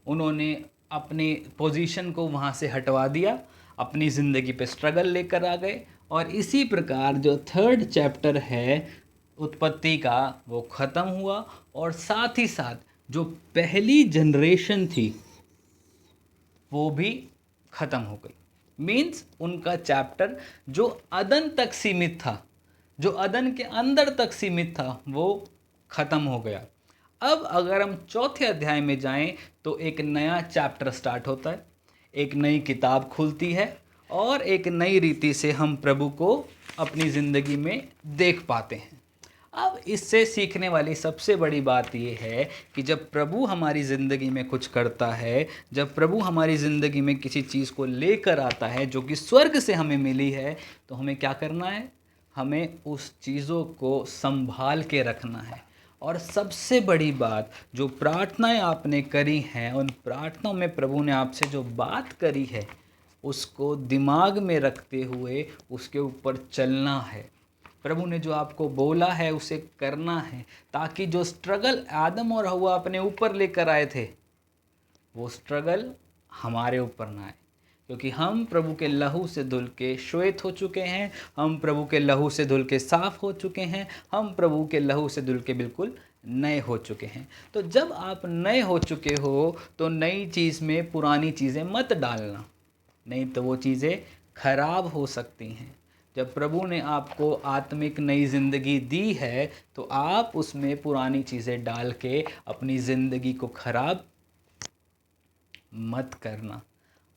उन्होंने अपने पोजीशन को वहाँ से हटवा दिया, अपनी ज़िंदगी पे स्ट्रगल लेकर आ गए, और इसी प्रकार जो 3rd चैप्टर है उत्पत्ति का वो ख़त्म हुआ, और साथ ही साथ जो पहली जनरेशन थी वो भी ख़त्म हो गई। मीन्स उनका चैप्टर जो अदन तक सीमित था, जो अदन के अंदर तक सीमित था, वो ख़त्म हो गया। अब अगर हम 4थे अध्याय में जाएं तो एक नया चैप्टर स्टार्ट होता है, एक नई किताब खुलती है, और एक नई रीति से हम प्रभु को अपनी ज़िंदगी में देख पाते हैं। अब इससे सीखने वाली सबसे बड़ी बात यह है कि जब प्रभु हमारी ज़िंदगी में कुछ करता है, जब प्रभु हमारी ज़िंदगी में किसी चीज़ को लेकर आता है जो कि स्वर्ग से हमें मिली है, तो हमें क्या करना है, हमें उस चीज़ों को संभाल के रखना है। और सबसे बड़ी बात, जो प्रार्थनाएं आपने करी हैं, उन प्रार्थनाओं में प्रभु ने आपसे जो बात करी है उसको दिमाग में रखते हुए उसके ऊपर चलना है। प्रभु ने जो आपको बोला है उसे करना है, ताकि जो स्ट्रगल आदम और हव्वा अपने ऊपर लेकर आए थे वो स्ट्रगल हमारे ऊपर ना आए, क्योंकि हम प्रभु के लहू से धुल के श्वेत हो चुके हैं, हम प्रभु के लहू से धुल के साफ हो चुके हैं, हम प्रभु के लहू से धुल के बिल्कुल नए हो चुके हैं। तो जब आप नए हो चुके हो तो नई चीज़ में पुरानी चीज़ें मत डालना, नहीं तो वो चीज़ें खराब हो सकती हैं। जब प्रभु ने आपको आत्मिक नई ज़िंदगी दी है तो आप उसमें पुरानी चीज़ें डाल के अपनी ज़िंदगी को खराब मत करना।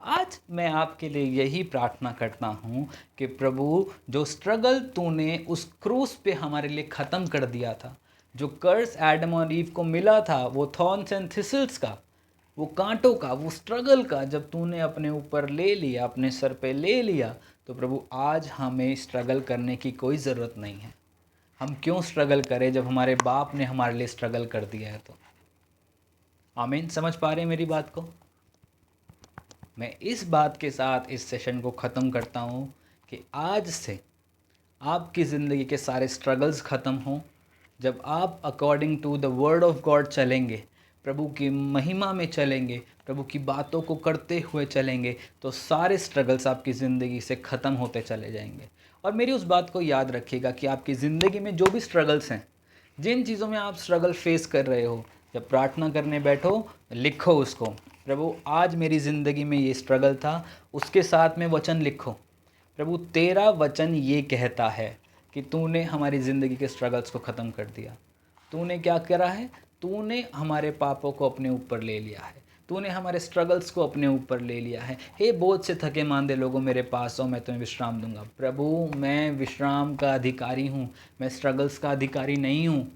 आज मैं आपके लिए यही प्रार्थना करता हूँ कि प्रभु, जो स्ट्रगल तूने उस क्रूस पे हमारे लिए ख़त्म कर दिया था, जो कर्स एडम और ईव को मिला था, वो थॉर्न्स एंड थिसल्स का, वो कांटों का, वो स्ट्रगल का, जब तूने अपने ऊपर ले लिया, अपने सर पे ले लिया, तो प्रभु आज हमें स्ट्रगल करने की कोई ज़रूरत नहीं है। हम क्यों स्ट्रगल करें जब हमारे बाप ने हमारे लिए स्ट्रगल कर दिया है। तो आमीन, समझ पा रहे हैं मेरी बात को। मैं इस बात के साथ इस सेशन को ख़त्म करता हूँ कि आज से आपकी ज़िंदगी के सारे स्ट्रगल्स ख़त्म हों। जब आप according to the word of God चलेंगे, प्रभु की महिमा में चलेंगे, प्रभु की बातों को करते हुए चलेंगे, तो सारे स्ट्रगल्स आपकी ज़िंदगी से ख़त्म होते चले जाएंगे। और मेरी उस बात को याद रखिएगा कि आपकी ज़िंदगी में जो भी स्ट्रगल्स हैं, जिन चीज़ों में आप स्ट्रगल फेस कर रहे हो, जब प्रार्थना करने बैठो, लिखो उसको, प्रभु आज मेरी ज़िंदगी में ये स्ट्रगल था, उसके साथ में वचन लिखो, प्रभु तेरा वचन ये कहता है कि तूने हमारी ज़िंदगी के स्ट्रगल्स को ख़त्म कर दिया। तूने क्या करा है, तूने हमारे पापों को अपने ऊपर ले लिया है, तूने हमारे स्ट्रगल्स को अपने ऊपर ले लिया है। हे बोझ से थके मांदे लोगों, मेरे पास आओ, मैं तुम्हें विश्राम दूंगा। प्रभु, मैं विश्राम का अधिकारी हूँ, मैं स्ट्रगल्स का अधिकारी नहीं हूँ।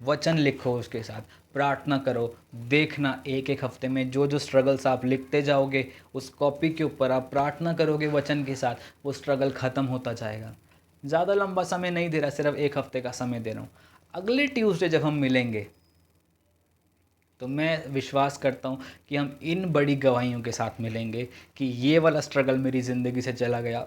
वचन लिखो, उसके साथ प्रार्थना करो। देखना, एक एक हफ्ते में जो जो स्ट्रगल्स आप लिखते जाओगे, उस कॉपी के ऊपर आप प्रार्थना करोगे वचन के साथ, वो स्ट्रगल ख़त्म होता जाएगा। ज़्यादा लंबा समय नहीं दे रहा, सिर्फ 1 हफ्ते का समय दे रहा हूँ। अगले ट्यूसडे जब हम मिलेंगे तो मैं विश्वास करता हूँ कि हम इन बड़ी गवाहियों के साथ मिलेंगे कि ये वाला स्ट्रगल मेरी ज़िंदगी से चला गया,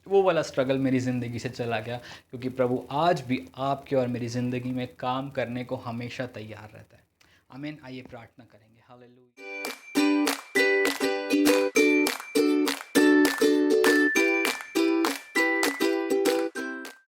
वो वाला स्ट्रगल मेरी ज़िंदगी से चला गया, क्योंकि प्रभु आज भी आपके और मेरी ज़िंदगी में काम करने को हमेशा तैयार रहता है। आमीन। आइए प्रार्थना करेंगे। हालेलुया।